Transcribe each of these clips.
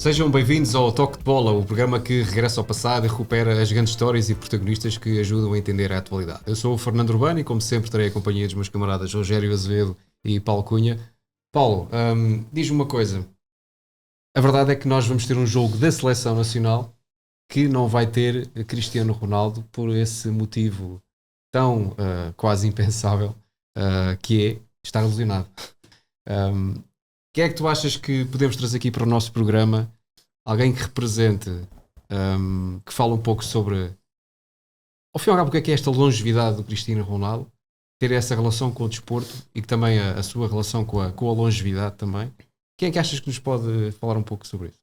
Sejam bem-vindos ao Toque de Bola, o programa que regressa ao passado e recupera as grandes histórias e protagonistas que ajudam a entender a atualidade. Eu sou o Fernando Urbano e, como sempre, terei a companhia dos meus camaradas Rogério Azevedo e Paulo Cunha. Paulo, diz-me uma coisa. A verdade é que nós vamos ter um jogo da Seleção Nacional que não vai ter Cristiano Ronaldo por esse motivo tão quase impensável que é estar lesionado. Quem é que tu achas que podemos trazer aqui para o nosso programa? Alguém que represente, que fala um pouco sobre, ao fim e ao cabo, o que é esta longevidade do Cristiano Ronaldo, ter essa relação com o desporto e que também a sua relação com a longevidade também. Quem é que achas que nos pode falar um pouco sobre isso?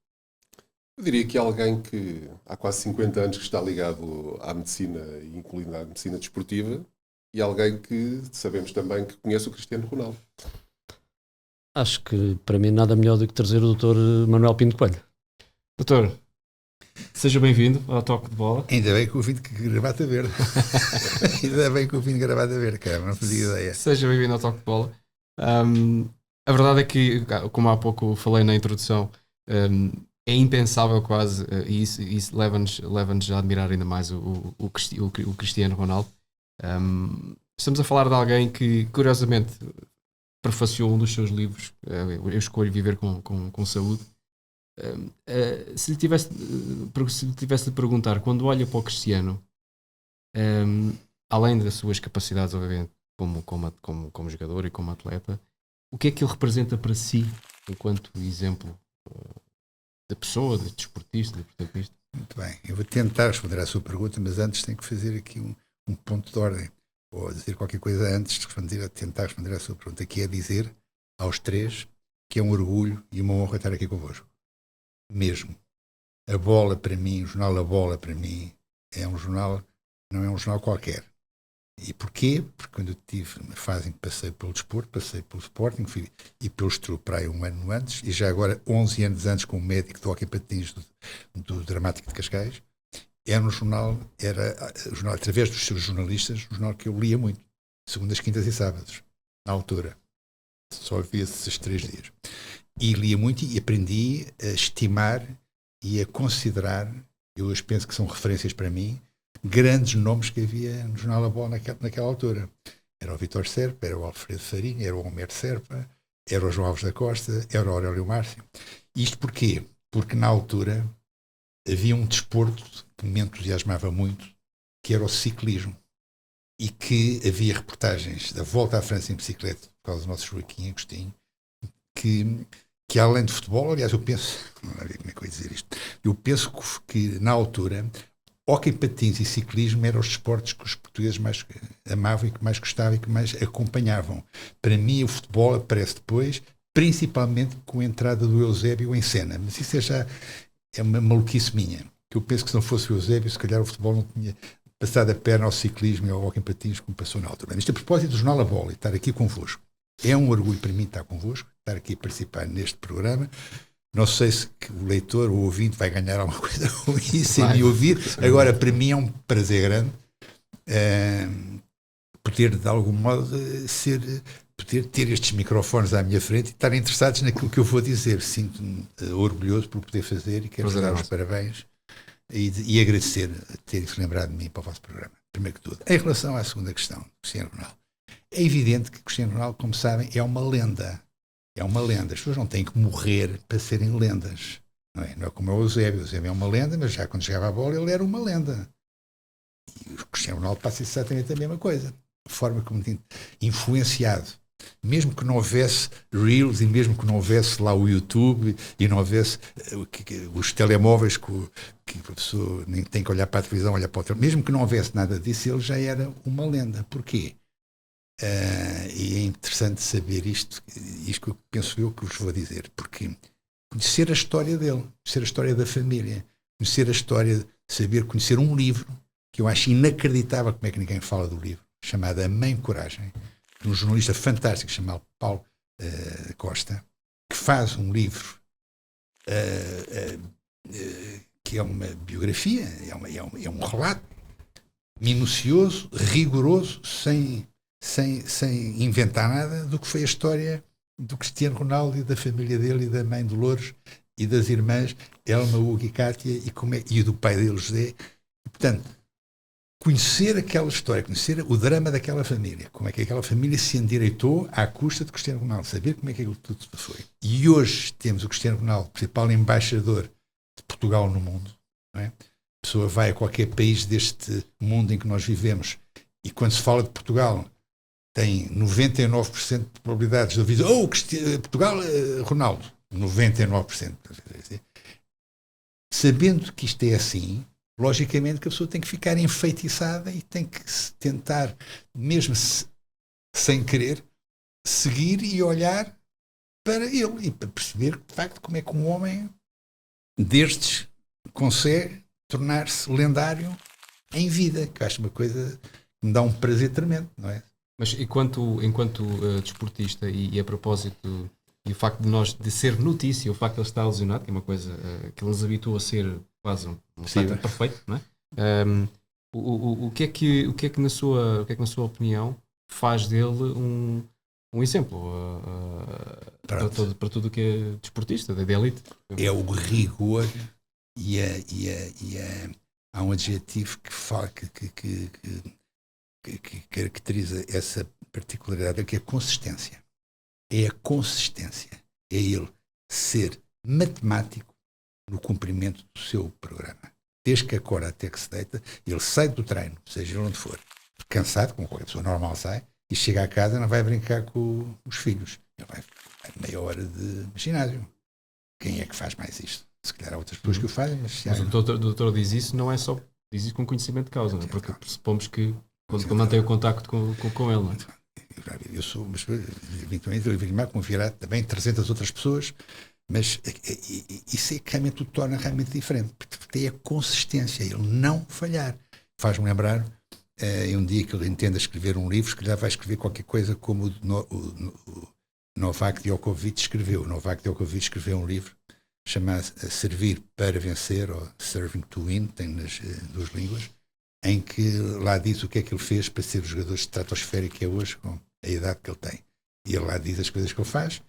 Eu diria que alguém que há quase 50 anos que está ligado à medicina, incluindo à medicina desportiva, e alguém que sabemos também que conhece o Cristiano Ronaldo. Acho que para mim nada melhor do que trazer o Dr. Manuel Pinto Coelho. Doutor, seja bem-vindo ao Toque de Bola. Ainda bem que o fim de gravata verde. Ainda bem que o fim de gravata verde, cara, não fazia ideia. Seja bem-vindo ao Toque de Bola. A verdade é que, como há pouco falei na introdução, é impensável quase, e isso leva-nos a admirar ainda mais o Cristiano Ronaldo. Estamos a falar de alguém que, curiosamente, prefaciou um dos seus livros, Eu Escolho Viver com Saúde. Se lhe tivesse de perguntar, quando olha para o Cristiano, além das suas capacidades, obviamente, como jogador e como atleta, o que é que ele representa para si, enquanto exemplo de pessoa, de desportista, de protagonista? Muito bem, eu vou tentar responder à sua pergunta, mas antes tenho que fazer aqui um ponto de ordem, ou dizer qualquer coisa antes de tentar responder à sua pergunta, que é dizer aos três que é um orgulho e uma honra estar aqui convosco. Mesmo. A Bola para mim, o jornal A Bola para mim, é um jornal, não é um jornal qualquer. E porquê? Porque quando eu tive uma fase em que passei pelo desporto, passei pelo Sporting e pelo Stroop para aí um ano antes, e já agora 11 anos antes como médico de hóquei patins do Dramático de Cascais, era um jornal, através dos seus jornalistas, um jornal que eu lia muito, segundas, quintas e sábados, na altura. Só havia esses 3 dias. E lia muito e aprendi a estimar e a considerar, eu hoje penso que são referências para mim, grandes nomes que havia no jornal A Bola naquela altura. Era o Vítor Serpa, era o Alfredo Farinha, era o Homero Serpa, era o João Alves da Costa, era o Aurélio Márcio. Isto porquê? Porque na altura havia um desporto que me entusiasmava muito, que era o ciclismo. E que havia reportagens da Volta à França em bicicleta, por causa do nosso Joaquim Agostinho, que além de futebol, aliás, eu penso, não sei como é que eu ia dizer isto, eu penso que na altura, hóquei patins e ciclismo eram os desportos que os portugueses mais amavam e que mais gostavam e que mais acompanhavam. Para mim, o futebol aparece depois, principalmente com a entrada do Eusébio em cena, mas isso é uma maluquice minha, que eu penso que se não fosse o Eusébio, se calhar o futebol não tinha passado a perna ao ciclismo e ao hóquei patins como passou na altura. Isto a propósito do Jornal A Bola e estar aqui convosco. É um orgulho para mim estar convosco, estar aqui a participar neste programa. Não sei se o leitor ou o ouvinte vai ganhar alguma coisa com isso sem me ouvir. Agora, para mim é um prazer grande poder, de algum modo, poder ter estes microfones à minha frente e estar interessados naquilo que eu vou dizer. Sinto-me orgulhoso por poder fazer e quero dar os parabéns e agradecer a terem-se lembrado de mim para o vosso programa. Primeiro que tudo. Em relação à segunda questão, Cristiano Ronaldo. É evidente que Cristiano Ronaldo, como sabem, é uma lenda. É uma lenda. As pessoas não têm que morrer para serem lendas. Não é como o Eusébio. O Eusébio é uma lenda, mas já quando chegava a bola ele era uma lenda. E o Cristiano Ronaldo passa exatamente a mesma coisa. A forma como tem influenciado. Mesmo que não houvesse Reels e mesmo que não houvesse lá o YouTube e não houvesse os telemóveis que a pessoa nem tem que olhar para a televisão, olhar para o telemóvel. Mesmo que não houvesse nada disso, ele já era uma lenda. Porquê? E é interessante saber isto que eu penso eu que vos vou dizer, porque conhecer a história dele, conhecer a história da família, conhecer a história, conhecer um livro que eu acho inacreditável como é que ninguém fala do livro, chamado A Mãe Coragem, de um jornalista fantástico chamado Paulo Costa, que faz um livro que é uma biografia, é um relato minucioso, rigoroso, sem inventar nada do que foi a história do Cristiano Ronaldo e da família dele e da mãe Dolores e das irmãs Elma, Hugo e Cátia e do pai dele, José. E, portanto, conhecer aquela história, conhecer o drama daquela família, como é que aquela família se endireitou à custa de Cristiano Ronaldo, saber como é que aquilo tudo se foi. E hoje temos o Cristiano Ronaldo, principal embaixador de Portugal no mundo, não é? A pessoa vai a qualquer país deste mundo em que nós vivemos e quando se fala de Portugal tem 99% de probabilidades de ouvir Portugal, Ronaldo, 99%. Sabendo que isto é assim, logicamente que a pessoa tem que ficar enfeitiçada e tem que tentar, mesmo sem querer, seguir e olhar para ele e para perceber, de facto, como é que um homem destes consegue tornar-se lendário em vida, que eu acho uma coisa que me dá um prazer tremendo, não é? Mas enquanto desportista e a propósito, e o facto de ser notícia, o facto de ele estar lesionado, que é uma coisa que ele nos habitua a ser quase um estado perfeito, não é? O que é que na sua opinião faz dele um exemplo para tudo o que é desportista, da elite? É o rigor e há um adjetivo que caracteriza essa particularidade, que é a consistência. É a consistência. É ele ser matemático no cumprimento do seu programa. Desde que acorda até que se deita, ele sai do treino, seja ele onde for, cansado, como qualquer pessoa normal sai, e chega a casa e não vai brincar com os filhos. Ele vai meia hora de ginásio. Quem é que faz mais isto? Se calhar há outras pessoas que o fazem, mas o doutor diz isso, não é só, diz isso com conhecimento de causa, não é? Porque pressupomos que quando mantém o contacto com ele, não é? Eu sou, mas eventualmente ele vai confiar também 300 outras pessoas, mas isso é que realmente o torna realmente diferente, porque tem a consistência, ele não falhar. Faz-me lembrar, um dia que ele entenda escrever um livro, que já vai escrever qualquer coisa como o Novak Djokovic escreveu. O Novak Djokovic escreveu um livro chamado Servir para Vencer, ou Serving to Win, tem nas duas línguas, em que lá diz o que é que ele fez para ser o jogador estratosférico que é hoje, com a idade que ele tem. E ele lá diz as coisas que ele faz.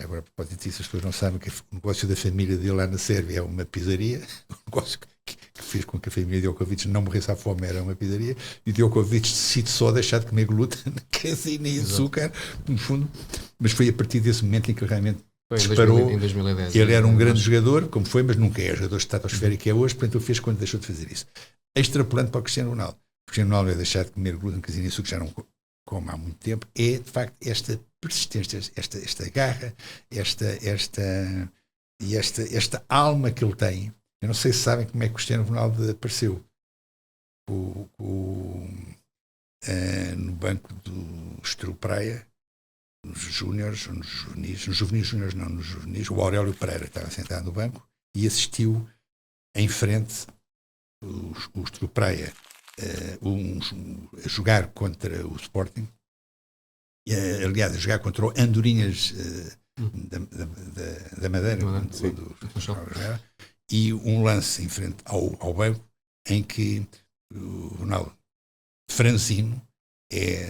Agora, a propósito disso, as pessoas não sabem que o negócio da família dele lá na Sérvia é uma pizzaria. O negócio que fez com que a família de Djokovic não morresse à fome era uma pizzaria. E Djokovic decide só deixar de comer glúten, caseína e açúcar, no fundo. Mas foi a partir desse momento em que ele realmente disparou. Em 2010. Ele era um grande jogador, como foi, mas nunca é o jogador estratosférico que é hoje. Portanto, ele fez quando deixou de fazer isso. Extrapolando para o Cristiano Ronaldo. O Cristiano Ronaldo é deixar de comer glúten, caseína e açúcar, já não come há muito tempo. É, de facto, esta persistência, esta garra, esta alma que ele tem. Eu não sei se sabem como é que o Cristiano Ronaldo apareceu. No banco do Estoril Praia, nos júniores, nos juvenis júniores não, nos juvenis, o Aurélio Pereira estava sentado no banco e assistiu em frente o Estoril Praia a jogar contra o Sporting, aliás, a jogar contra o Andorinhas da Madeira, e um lance em frente ao banco em que o Ronaldo franzino é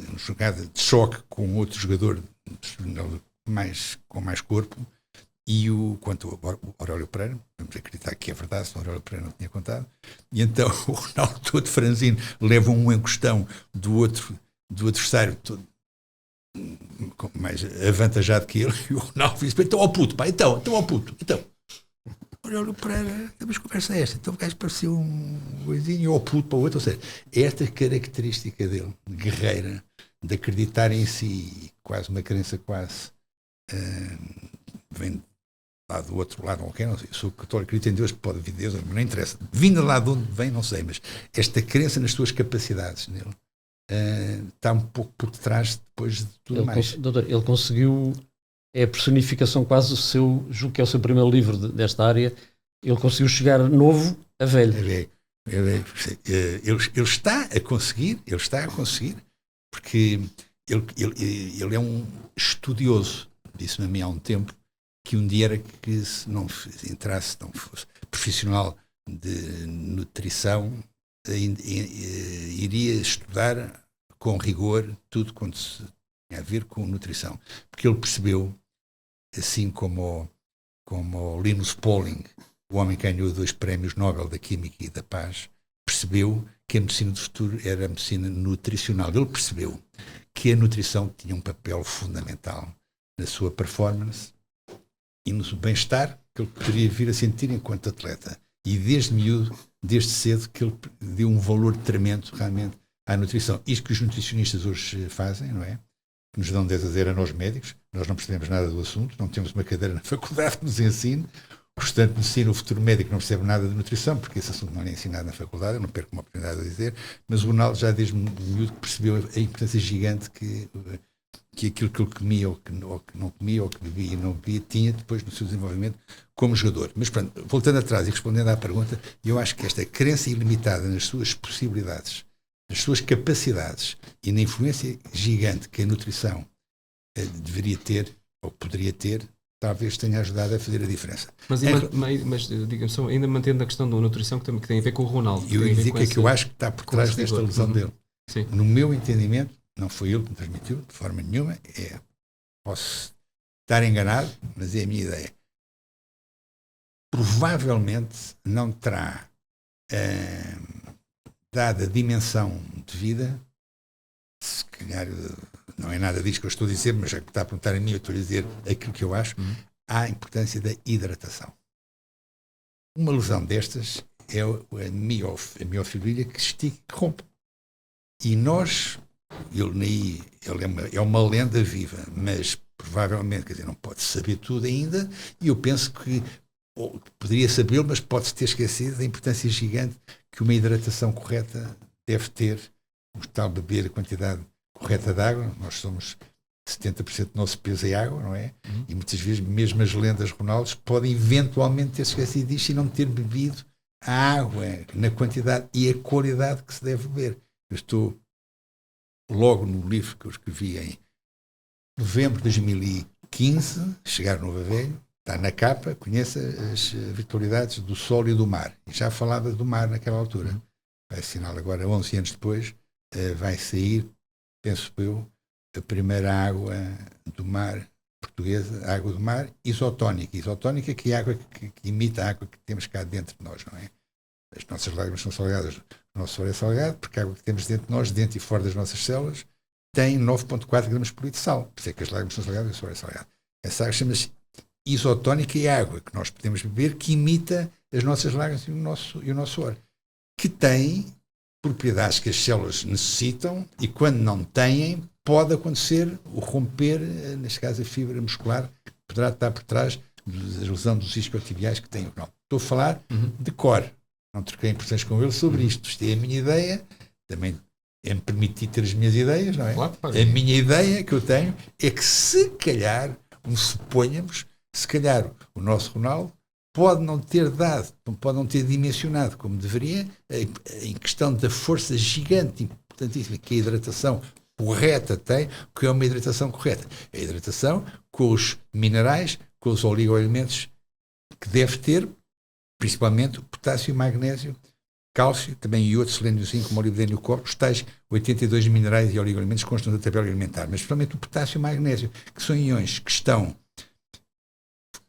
uma jogada de choque com outro jogador com mais corpo, e quanto o Aurélio Pereira, vamos acreditar que é verdade, se o Aurélio Pereira não tinha contado, e então o Ronaldo todo franzino leva um encostão do adversário todo mais avantajado que ele, e o Ronaldo diz: então ao puto, pá, então ao puto, Aurélio Pereira, mas conversa é esta? Então o gajo pareceu um coisinho ao puto para o outro. Ou seja, esta característica dele, guerreira, de acreditar em si, quase uma crença vem lá do outro lado, não sei, sou católico, acredito em Deus, pode vir Deus, mas não interessa, vindo lá de onde vem, não sei, mas esta crença nas suas capacidades nele está um pouco por detrás depois de tudo mais. Doutor, ele conseguiu, é a personificação quase do seu, julgo que é o seu primeiro livro desta área, ele conseguiu chegar novo a velho. Ele está a conseguir, porque ele é um estudioso. Disse-me a mim há um tempo que um dia era que se não entrasse, não fosse profissional de nutrição, iria estudar com rigor tudo quanto se tinha a ver com nutrição. Porque ele percebeu, assim como como o Linus Pauling, o homem que ganhou 2 prémios Nobel da Química e da Paz, percebeu que a medicina do futuro era a medicina nutricional. Ele percebeu que a nutrição tinha um papel fundamental na sua performance e no bem-estar que ele poderia vir a sentir enquanto atleta. E desde miúdo, desde cedo, que ele deu um valor tremendo realmente à nutrição. Isto que os nutricionistas hoje fazem, não é? Que nos dão 10-0 a nós médicos, nós não percebemos nada do assunto, não temos uma cadeira na faculdade que nos ensine. O estudante de medicina, o futuro médico, não percebe nada de nutrição, porque esse assunto não é ensinado na faculdade, eu não perco uma oportunidade de dizer, mas o Ronaldo já desde miúdo percebeu a importância gigante que aquilo que ele comia ou que não comia, ou que bebia e não bebia, tinha depois no seu desenvolvimento como jogador. Mas pronto, voltando atrás e respondendo à pergunta, eu acho que esta crença ilimitada nas suas possibilidades, nas suas capacidades e na influência gigante que a nutrição deveria ter, ou poderia ter, talvez tenha ajudado a fazer a diferença. Mas digamos só, ainda mantendo a questão da nutrição que tem a ver com o Ronaldo. Eu ia dizer que é que eu acho que está por trás desta lesão dele. Sim. No meu entendimento, não foi ele que me transmitiu, de forma nenhuma, posso estar enganado, mas é a minha ideia. Provavelmente não terá dado a dimensão de vida, se calhar não é nada disso que eu estou a dizer, mas já que está a perguntar a mim, eu estou a dizer aquilo que eu acho, à importância da hidratação. Uma lesão destas é a miofibrila que estica e que rompe. E nós, ele é uma lenda viva, mas provavelmente, quer dizer, não pode saber tudo ainda, e eu penso que poderia sabê-lo, mas pode-se ter esquecido da importância gigante que uma hidratação correta deve ter, o tal beber a quantidade correta de água. Nós somos 70% do nosso peso é água, não é? E muitas vezes mesmo as lendas Ronaldos podem eventualmente ter esquecido disto e não ter bebido a água na quantidade e a qualidade que se deve beber. Eu estou logo no livro que eu escrevi em novembro de 2015, Chegar Novo a Velho, está na capa, conheça as virtualidades do sol e do mar. E já falava do mar naquela altura. Vai assinar agora, 11 anos depois, vai sair, penso eu, a primeira água do mar portuguesa, água do mar isotónica. Isotónica, que é a água que imita a água que temos cá dentro de nós, não é? As nossas lágrimas são salgadas, o nosso suor é salgado, porque a água que temos dentro de nós, dentro e fora das nossas células, tem 9,4 gramas por litro de sal. Por isso é que as lágrimas são salgadas e o suor é salgado. Essa água chama-se isotónica e água que nós podemos beber, que imita as nossas lágrimas e o nosso suor, que tem propriedades que as células necessitam e quando não têm, pode acontecer o romper, neste caso a fibra muscular, que poderá estar por trás da lesão dos isquiotibiais que tem o Ronaldo. Estou a falar de cor, não troquei impressões com ele sobre isto. Isto é a minha ideia, também é-me permitir ter as minhas ideias, não é? Claro. A minha ideia que eu tenho é que se calhar, suponhamos, se calhar o nosso Ronaldo pode não ter dado, pode não ter dimensionado como deveria, em questão da força gigante, importantíssima, que a hidratação correta tem, que é uma hidratação correta. A hidratação com os minerais, com os oligoelementos que deve ter, principalmente o potássio, o magnésio, cálcio, também iodo, selênio, zinco, molibdênio e o cobre, os tais 82 minerais e oligoelementos que constam da tabela alimentar, mas principalmente o potássio e o magnésio, que são íons que estão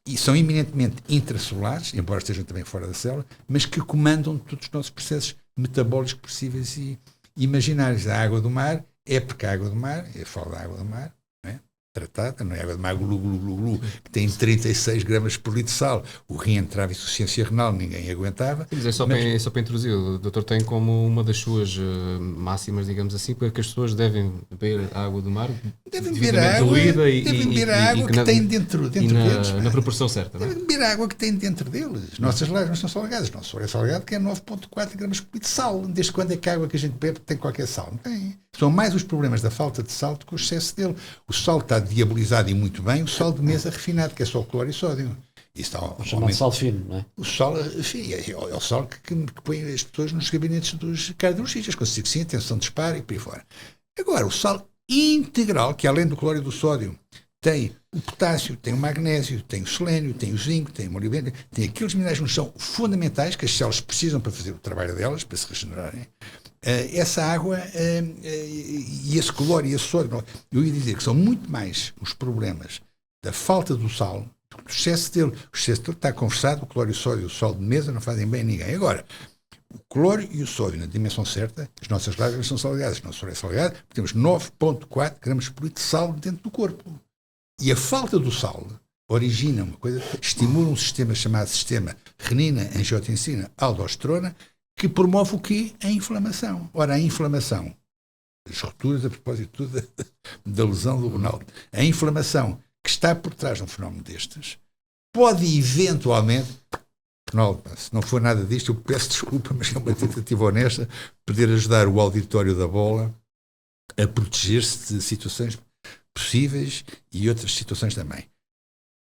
e são eminentemente intracelulares, embora estejam também fora da célula, mas que comandam todos os nossos processos metabólicos possíveis e imaginários. A água do mar é porque a água do mar, eu falo da água do mar, não é? Tratada, não é água do mar glu, que tem 36 gramas por litro de sal. O rim entrava em insuficiência renal, ninguém aguentava. Sim, mas é só para introduzir, o doutor tem como uma das suas máximas, digamos assim, para que as pessoas devem beber a água do mar, devem beber a água que tem dentro deles. Na proporção certa, não é? Devem beber a água que tem dentro deles. Nossas lágrimas são salgadas. Nosso suor é salgado, que é 9,4 gramas por litro de sal. Desde quando é que a água que a gente bebe tem qualquer sal? Não tem. São mais os problemas da falta de sal do que o excesso dele. O sal está diabolizado e muito bem, o sal de mesa refinado, que é só cloro e sódio. O chamado sal fino, não é? O sal, enfim, é o sal que põe as pessoas nos gabinetes dos cardiologistas, consigo sim, tensão de disparo e por aí fora. Agora, o sal integral, que além do cloro e do sódio, tem o potássio, tem o magnésio, tem o selênio, tem o zinco, tem o molibdênio, tem aqueles minerais que são fundamentais, que as células precisam para fazer o trabalho delas, para se regenerarem. Essa água e esse cloro e esse sódio, eu ia dizer que são muito mais os problemas da falta do sal O excesso dele está conversado, o cloro e o sódio e o sal de mesa não fazem bem a ninguém. Agora, o cloro e o sódio na dimensão certa, as nossas lágrimas são salgadas. Não só é salgado, temos 9,4 gramas por litro de sal dentro do corpo. E a falta do sal origina uma coisa, estimula um sistema chamado sistema renina-angiotensina-aldosterona, que promove o quê? A inflamação. Ora, a inflamação, as rupturas a propósito da lesão do Ronaldo, a inflamação que está por trás de um fenómeno destes, pode eventualmente, Ronaldo, se não for nada disto, eu peço desculpa, mas é uma tentativa honesta, poder ajudar o auditório da bola a proteger-se de situações possíveis e outras situações também.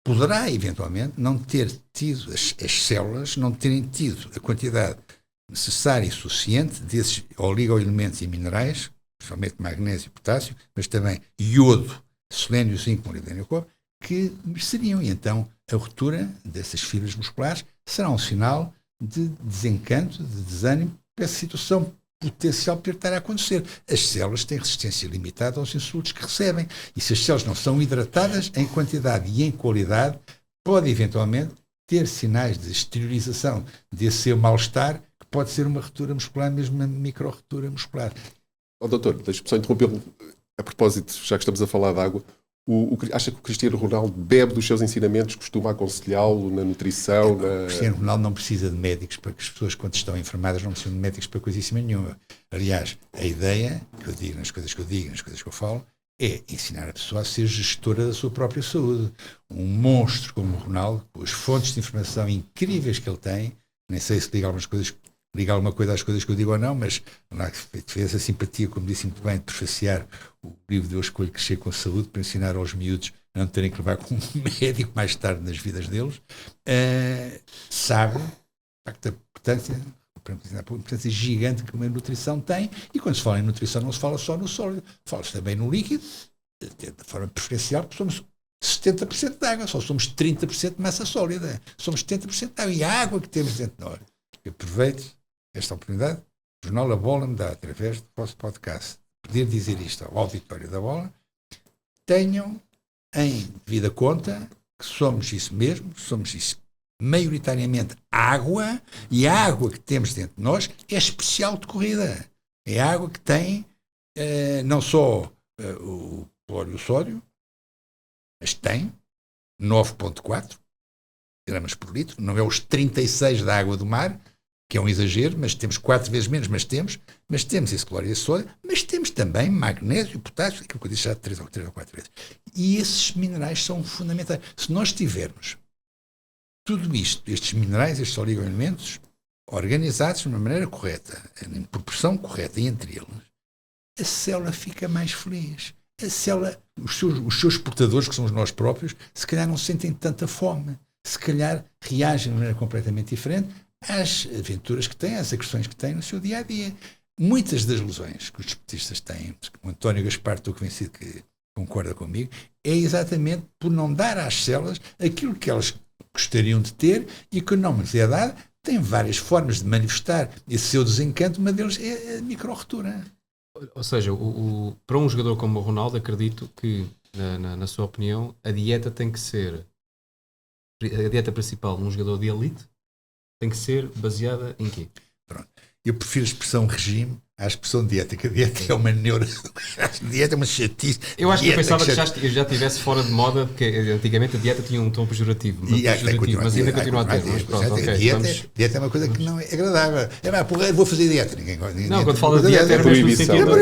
Poderá, eventualmente, não ter tido, as células não terem tido a quantidade necessária e suficiente desses oligoelementos e minerais, principalmente magnésio e potássio, mas também iodo, selênio, zinco, molibdênio e cobre, que mereceriam. E então a ruptura dessas fibras musculares será um sinal de desencanto, de desânimo, para essa situação potencial poder estar a acontecer. As células têm resistência limitada aos insultos que recebem, e se as células não são hidratadas em quantidade e em qualidade, pode eventualmente ter sinais de exteriorização desse seu mal-estar, que pode ser uma ruptura muscular, mesmo uma micro-ruptura muscular. Doutor, deixe-me só interrompê-lo a propósito, já que estamos a falar de água. Acha que o Cristiano Ronaldo bebe dos seus ensinamentos, costuma aconselhá-lo na nutrição? O Cristiano Ronaldo não precisa de médicos, para que as pessoas, quando estão enfermadas, não precisam de médicos para coisíssima nenhuma. Aliás, a ideia que eu digo, nas coisas que eu digo, nas coisas que eu falo, é ensinar a pessoa a ser gestora da sua própria saúde. Um monstro como o Ronaldo, com as fontes de informação incríveis que ele tem, nem sei se liga alguma coisa às coisas que eu digo ou não, mas lá fez a simpatia, como disse muito bem, de prefaciar o livro de Eu Escolho Crescer com Saúde, para ensinar aos miúdos a não terem que levar com um médico mais tarde nas vidas deles, sabe a importância gigante que uma nutrição tem, e quando se fala em nutrição não se fala só no sólido, fala-se também no líquido, de forma preferencial, porque somos 70% de água, só somos 30% de massa sólida, somos 70% de água, e a água que temos dentro de nós. Eu aproveito esta oportunidade, o Jornal A Bola me dá, através do vosso podcast, poder dizer isto ao auditório da Bola. Tenham em devida conta que somos isso mesmo, somos isso maioritariamente água, e a água que temos dentro de nós é especial de corrida. É a água que tem não só o cloro e o sódio, mas tem 9,4 gramas por litro, não é os 36 da água do mar, que é um exagero, mas temos 4 vezes menos, mas temos esse cloro e esse sódio, mas temos também magnésio, potássio, aquilo que eu disse já 3 ou 4 vezes. E esses minerais são fundamentais. Se nós tivermos tudo isto, estes minerais, estes oligoelementos, organizados de uma maneira correta, em proporção correta entre eles, a célula fica mais feliz. A célula, os seus portadores, que somos nós próprios, se calhar não sentem tanta fome. Se calhar reagem de maneira completamente diferente às aventuras que têm, às agressões que têm no seu dia-a-dia. Muitas das lesões que os desportistas têm, o António Gaspar, estou convencido que concorda comigo, é exatamente por não dar às células aquilo que elas gostariam de ter e que não lhes é dado. Tem várias formas de manifestar esse seu desencanto, uma deles é a micro-ruptura. Ou seja, para um jogador como o Ronaldo, acredito que, na sua opinião, a dieta tem que ser, a dieta principal num jogador de elite tem que ser baseada em quê? Pronto. Eu prefiro a expressão regime à expressão dieta, que a dieta é uma neura. A dieta é uma chatice. Eu acho que eu pensava que já estivesse fora de moda, porque antigamente a dieta tinha um tom pejorativo. Mas ainda continua a ter. Mas pronto, dieta é uma coisa que não é agradável. Vou fazer dieta. Não, quando fala de dieta é mesmo no sentido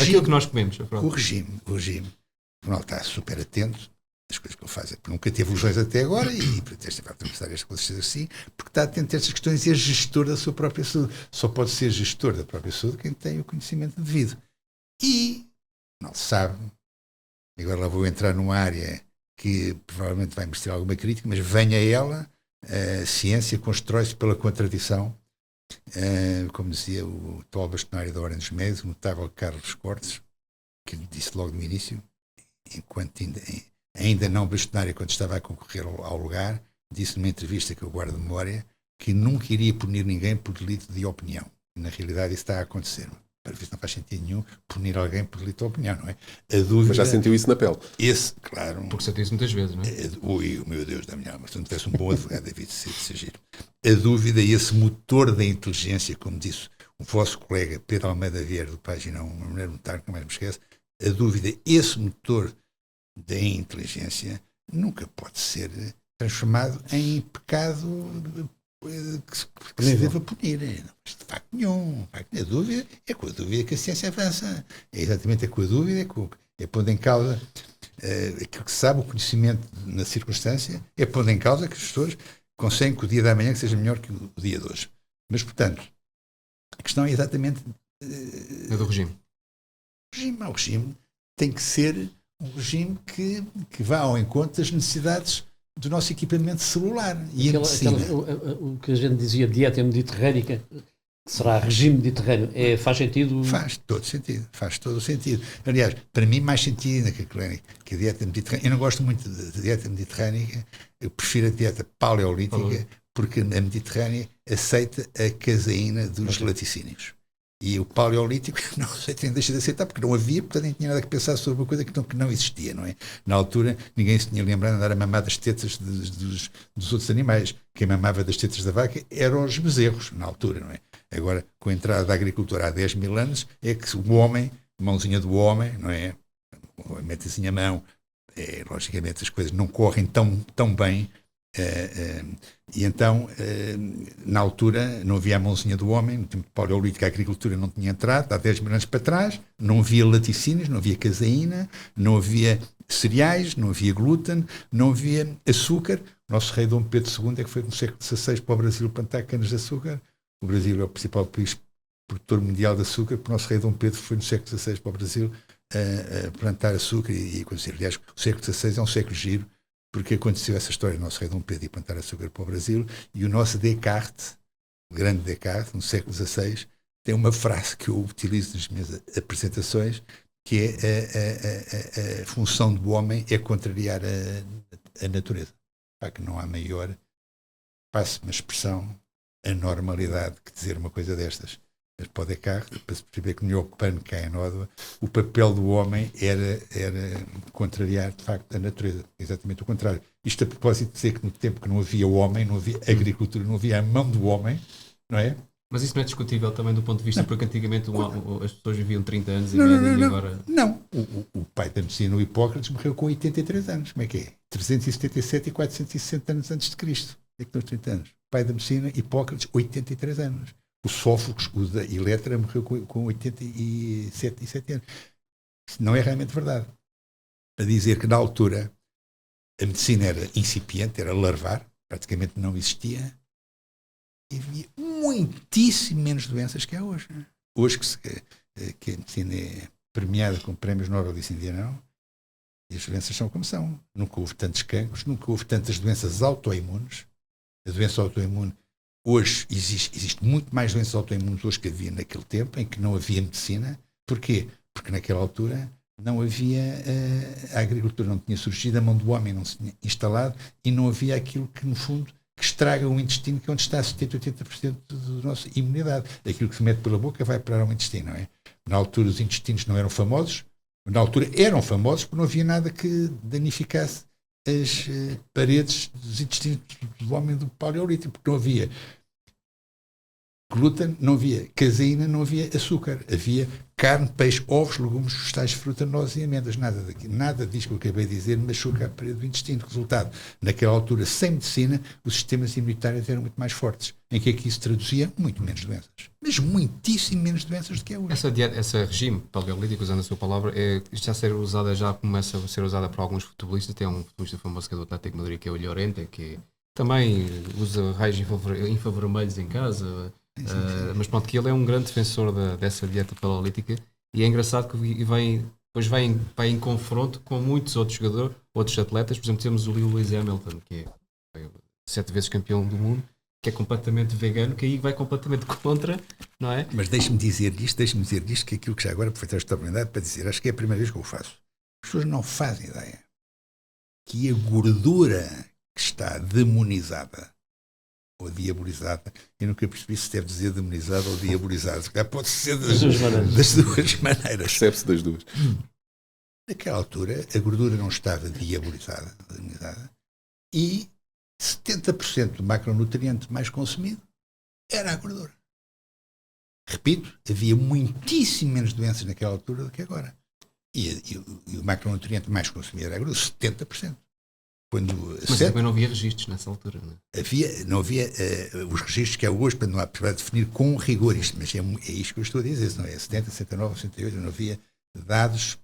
aquilo que nós comemos. O regime. O Ronaldo está super atento das coisas que ele faz, porque nunca teve lesões até agora e por esta parte de estas coisas assim, porque está atento a estas questões e é gestor da sua própria saúde. Só pode ser gestor da própria saúde quem tem o conhecimento devido. E não se sabe, agora lá vou entrar numa área que provavelmente vai merecer alguma crítica, mas venha ela, a ciência constrói-se pela contradição, como dizia o atual bastonário da Ordem dos Médicos, o notável Carlos Cortes, que disse logo no início, enquanto ainda não bastonário, quando estava a concorrer ao lugar, disse numa entrevista que eu guardo de memória, que nunca iria punir ninguém por delito de opinião. E, na realidade, isso está a acontecer. Para ver se não faz sentido nenhum punir alguém por delito de opinião, não é? A dúvida... Mas já sentiu isso na pele? Claro... Porque sentiu isso muitas vezes, não é? Ui, meu Deus da minha alma, se não tivesse um bom advogado, devia ser giro. A dúvida, esse motor da inteligência, como disse o vosso colega Pedro Almeida Vieira, do Página 1, uma mulher notável, que não mais me esquece, a dúvida, esse motor da inteligência nunca pode ser transformado em pecado que se deva punir. Mas de facto nenhum. A dúvida é com a dúvida que a ciência avança. É exatamente com a dúvida, é pondo em causa aquilo que se sabe, o conhecimento na circunstância, é pondo em causa que as pessoas conseguem que o dia da manhã que seja melhor que o dia de hoje. Mas, portanto, a questão é exatamente... É do regime. O regime tem que ser um regime que vá ao encontro das necessidades do nosso equipamento celular. E o que a gente dizia, dieta mediterrânica, será regime mediterrâneo, faz sentido? Faz todo o sentido. Aliás, para mim mais sentido que a dieta mediterrânica. Eu não gosto muito da dieta mediterrânica, eu prefiro a dieta paleolítica, porque a Mediterrânea aceita a caseína dos laticínios. E o paleolítico não aceita, nem deixa de aceitar, porque não havia, portanto nem tinha nada que pensar sobre uma coisa que não existia, não é? Na altura, ninguém se tinha lembrado de andar a mamar das tetas dos outros animais. Quem mamava das tetas da vaca eram os bezerros, na altura, não é? Agora, com a entrada da agricultura há 10 mil anos, é que o homem, mãozinha do homem, não é? Mete assim a mão, logicamente as coisas não correm tão bem. E então, na altura, não havia a mãozinha do homem, no tempo paleolítico a agricultura não tinha entrado, há 10 mil anos para trás, não havia laticínios, não havia caseína, não havia cereais, não havia glúten, não havia açúcar. O nosso rei Dom Pedro II é que foi no século XVI para o Brasil plantar canas de açúcar. O Brasil é o principal país produtor mundial de açúcar, porque o nosso rei Dom Pedro foi no século XVI para o Brasil a plantar açúcar e acontecer. Aliás, o século XVI é um século giro, porque aconteceu essa história do nosso rei Dom Pedro e plantar açúcar para o Brasil, e o nosso Descartes, o grande Descartes, no século XVI, tem uma frase que eu utilizo nas minhas apresentações, que é a função do homem é contrariar a natureza. Para que não há maior, passe-me a expressão, anormalidade que dizer uma coisa destas. Mas para o Descartes, para se perceber que no pano cai a nódoa, o papel do homem era contrariar, de facto, a natureza. Exatamente o contrário. Isto a propósito de dizer que no tempo que não havia o homem, não havia agricultura, não havia a mão do homem, não é? Mas isso não é discutível também do ponto de vista, porque antigamente as pessoas viviam 30 anos e média e agora... Não. O pai da medicina, o Hipócrates, morreu com 83 anos. Como é que é? 377 e 460 anos antes de Cristo. É que estão os 30 anos. O pai da medicina, Hipócrates, 83 anos. O Sófocles, o da Elétra, morreu com 87 anos. Isso não é realmente verdade. A dizer que na altura a medicina era incipiente, era larvar, praticamente não existia, e havia muitíssimo menos doenças que há hoje. Hoje que a medicina é premiada com prémios Nobel de Ciência, não, e as doenças são como são. Nunca houve tantos cancros, nunca houve tantas doenças autoimunes. A doença autoimune, hoje existe muito mais doenças autoimunes hoje que havia naquele tempo, em que não havia medicina. Porquê? Porque naquela altura não havia, a agricultura não tinha surgido, a mão do homem não se tinha instalado e não havia aquilo que, no fundo, que estraga o intestino, que é onde está 70-80% da nossa imunidade. Aquilo que se mete pela boca vai parar ao intestino, não é? Na altura os intestinos não eram famosos, na altura eram famosos porque não havia nada que danificasse as paredes dos intestinos do homem do Paleolítico, porque não havia glúten, não havia caseína, não havia açúcar, havia carne, peixe, ovos, legumes, vegetais, fruta, nozes e amêndoas, nada disso que eu acabei de dizer machuca a parede do intestino. Resultado, naquela altura, sem medicina, os sistemas imunitários eram muito mais fortes. Em que é que isso traduzia? Muito menos doenças, mas muitíssimo menos doenças do que é hoje. Esse regime paleolítico, usando a sua palavra, já começa a ser usada por alguns futebolistas. Tem um futebolista famoso que é do Atlético de Madrid, que é o Llorente, que também usa raios infravermelhos em casa. Mas pronto, que ele é um grande defensor dessa dieta paleolítica, e é engraçado que depois vai em confronto com muitos outros jogadores, outros atletas. Por exemplo, temos o Lewis Hamilton, que é 7 vezes campeão do mundo, que é completamente vegano, que aí vai completamente contra, não é? Mas deixe-me dizer disto, que aquilo que já agora aproveitar esta oportunidade para dizer, acho que é a primeira vez que eu o faço. As pessoas não fazem ideia que a gordura que está demonizada ou diabolizada. Eu nunca percebi se deve dizer demonizada ou diabolizada. Se calhar pode ser Das duas maneiras. das duas maneiras. Percebe-se das duas. Naquela altura, a gordura não estava diabolizada, demonizada, e 70% do macronutriente mais consumido era a gordura. Repito, havia muitíssimo menos doenças naquela altura do que agora. E o macronutriente mais consumido era a gordura, 70%. Mas também não havia registros nessa altura, não é? Não havia os registros que há hoje, para não há para definir com rigor isto, mas é isto que eu estou a dizer, se não é 70, 69, 68, não havia dados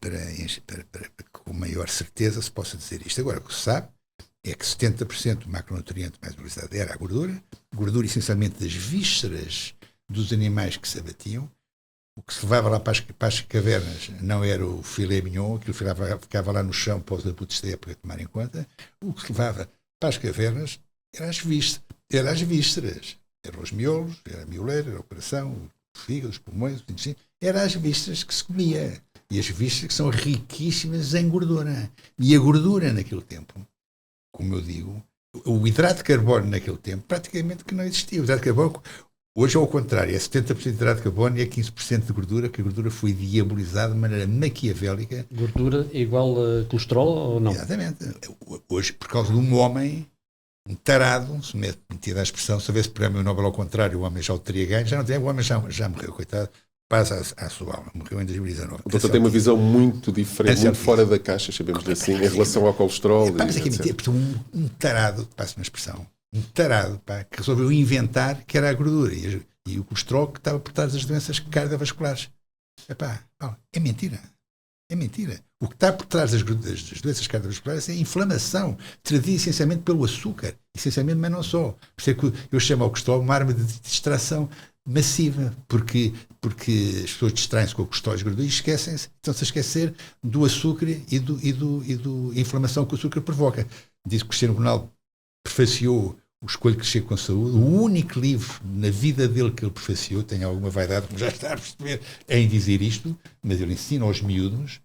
para com maior certeza se possa dizer isto. Agora, o que se sabe é que 70% do macronutriente mais utilizado era a gordura essencialmente das vísceras dos animais que se abatiam. O que se levava lá para as cavernas não era o filé mignon, aquilo ficava lá no chão para os abutres da época tomar em conta. O que se levava para as cavernas eram as vísceras. Eram os miolos, era a mioleira, era o coração, o fígado, os pulmões, o intestino. Eram as vísceras que se comia. E as vísceras que são riquíssimas em gordura. E a gordura naquele tempo, como eu digo, o hidrato de carbono naquele tempo praticamente que não existia. O hidrato de carbono, hoje é ao contrário, é 70% de hidrato de carbono e é 15% de gordura, que a gordura foi diabolizada de maneira maquiavélica. Gordura é igual a colesterol ou não? Exatamente. Hoje, por causa de um homem, um tarado, se metida a expressão, se houvesse prémio Nobel ao contrário, o homem já o teria ganho, já não tem, o homem já morreu, coitado. Paz à sua alma, morreu em 2019. O doutor tem uma visão muito diferente, muito fora da caixa, sabemos assim, em relação ao colesterol. Um tarado, passo-me a expressão, um tarado que resolveu inventar que era a gordura e o colesterol que estava por trás das doenças cardiovasculares. É mentira. É mentira. O que está por trás das doenças cardiovasculares é a inflamação, traduzida essencialmente pelo açúcar. Essencialmente, mas não só. Por isso é que eu chamo ao colesterol uma arma de distração massiva, porque as pessoas distraem-se com o colesterol e gordura e esquecem-se, estão-se a esquecer do açúcar e da inflamação que o açúcar provoca. Diz que o Cristiano Ronaldo prefaciou o Escolho Crescer com Saúde, o único livro na vida dele que ele prefaciou, tem alguma vaidade, como já está a perceber, em dizer isto, mas ele ensina aos miúdos,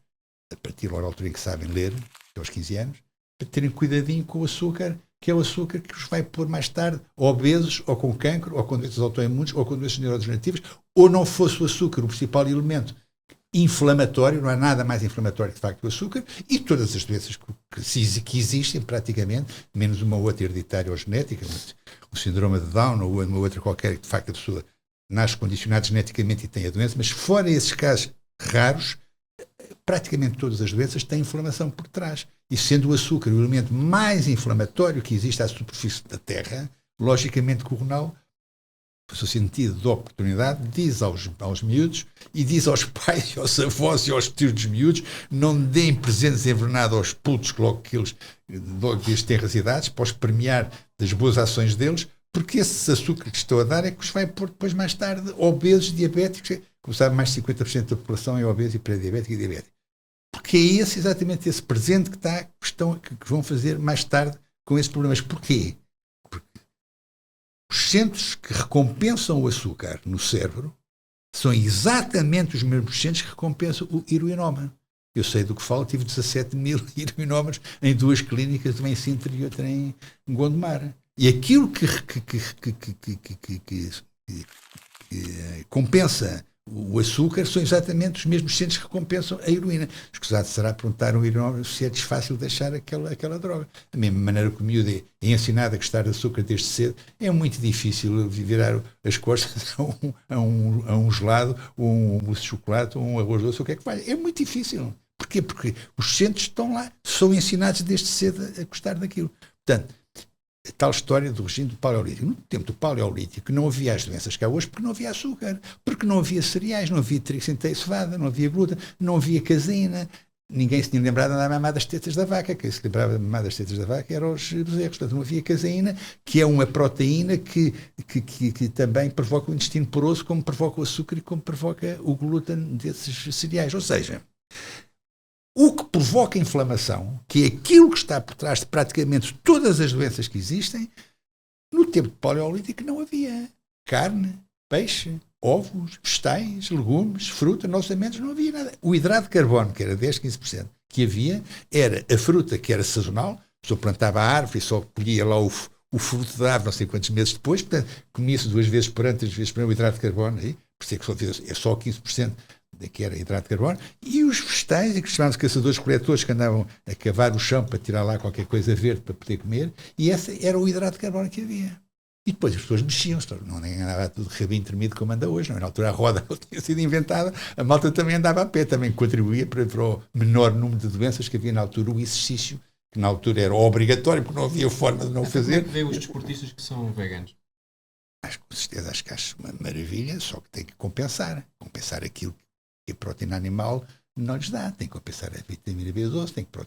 a partir da altura em que sabem ler, aos 15 anos, para terem cuidadinho com o açúcar, que é o açúcar que os vai pôr mais tarde obesos, ou com cancro, ou com doenças autoimunes, ou com doenças neurodegenerativas, ou não fosse o açúcar o principal elemento inflamatório, não há nada mais inflamatório que de facto o açúcar, e todas as doenças que existem praticamente, menos uma outra hereditária ou genética, o síndrome de Down ou uma outra qualquer, que de facto a pessoa nasce condicionada geneticamente e tem a doença, mas fora esses casos raros, praticamente todas as doenças têm inflamação por trás. E sendo o açúcar o elemento mais inflamatório que existe à superfície da Terra, logicamente que o Ronaldo, no seu sentido de oportunidade, diz aos miúdos e diz aos pais, aos avós e aos tios dos miúdos, não deem presentes envenenados aos putos logo que eles têm as idades, para os premiar das boas ações deles, porque esse açúcar que estou a dar é que os vai pôr depois mais tarde obesos, diabéticos, como sabe, mais de 50% da população é obesa e pré-diabética e diabética. Porque é exatamente esse presente que vão fazer mais tarde com esses problemas. Porquê? Porque os centros que recompensam o açúcar no cérebro são exatamente os mesmos centros que recompensam o heroinómano. Eu sei do que falo, tive 17 mil heroinómanos em duas clínicas, uma em Sintra e outra em Gondomar. E aquilo que compensa o açúcar são exatamente os mesmos centros que recompensam a heroína. Escusado será perguntar a um heroína se é desfácil deixar aquela droga. Da mesma maneira que o miúdo é ensinado a gostar de açúcar desde cedo, é muito difícil virar as costas a um gelado, ou um mousse de chocolate, ou um arroz doce, ou o que é que vai. É muito difícil. Porquê? Porque os centros estão lá, são ensinados desde cedo a gostar daquilo. Portanto, a tal história do regime do Paleolítico. No tempo do Paleolítico não havia as doenças que há hoje porque não havia açúcar, porque não havia cereais, não havia trigo sem cevada, não havia glúten, não havia caseína. Ninguém se tinha lembrado da mamar das tetas da vaca. Quem se lembrava da mamar das tetas da vaca eram os bezerros. Portanto, não havia caseína, que é uma proteína que também provoca o intestino poroso, como provoca o açúcar e como provoca o glúten desses cereais. Ou seja, o que provoca inflamação, que é aquilo que está por trás de praticamente todas as doenças que existem, no tempo de Paleolítico não havia carne, peixe, ovos, vegetais, legumes, fruta, nos alimentos não havia nada. O hidrato de carbono, que era 10, 15%, que havia, era a fruta que era sazonal, a pessoa plantava a árvore e só colhia lá o o fruto da árvore, não sei quantos meses depois, portanto, comia-se 2 vezes por ano, 3 vezes por ano o hidrato de carbono, aí, por isso é que é só 15% que era hidrato de carbono, e os vegetais, que chamavam-se caçadores-coletores, que andavam a cavar o chão para tirar lá qualquer coisa verde para poder comer, e esse era o hidrato de carbono que havia. E depois as pessoas mexiam-se, não andava tudo de rabinho tremido como anda hoje, não? Na altura a roda tinha sido inventada, a malta também andava a pé, também contribuía para o menor número de doenças que havia na altura, o exercício, que na altura era obrigatório, porque não havia forma de não fazer. Como é que vê os desportistas que são veganos? Acho que acho uma maravilha, só que tem que compensar aquilo que a proteína animal não lhes dá, tem que compensar a vitamina B12, tem que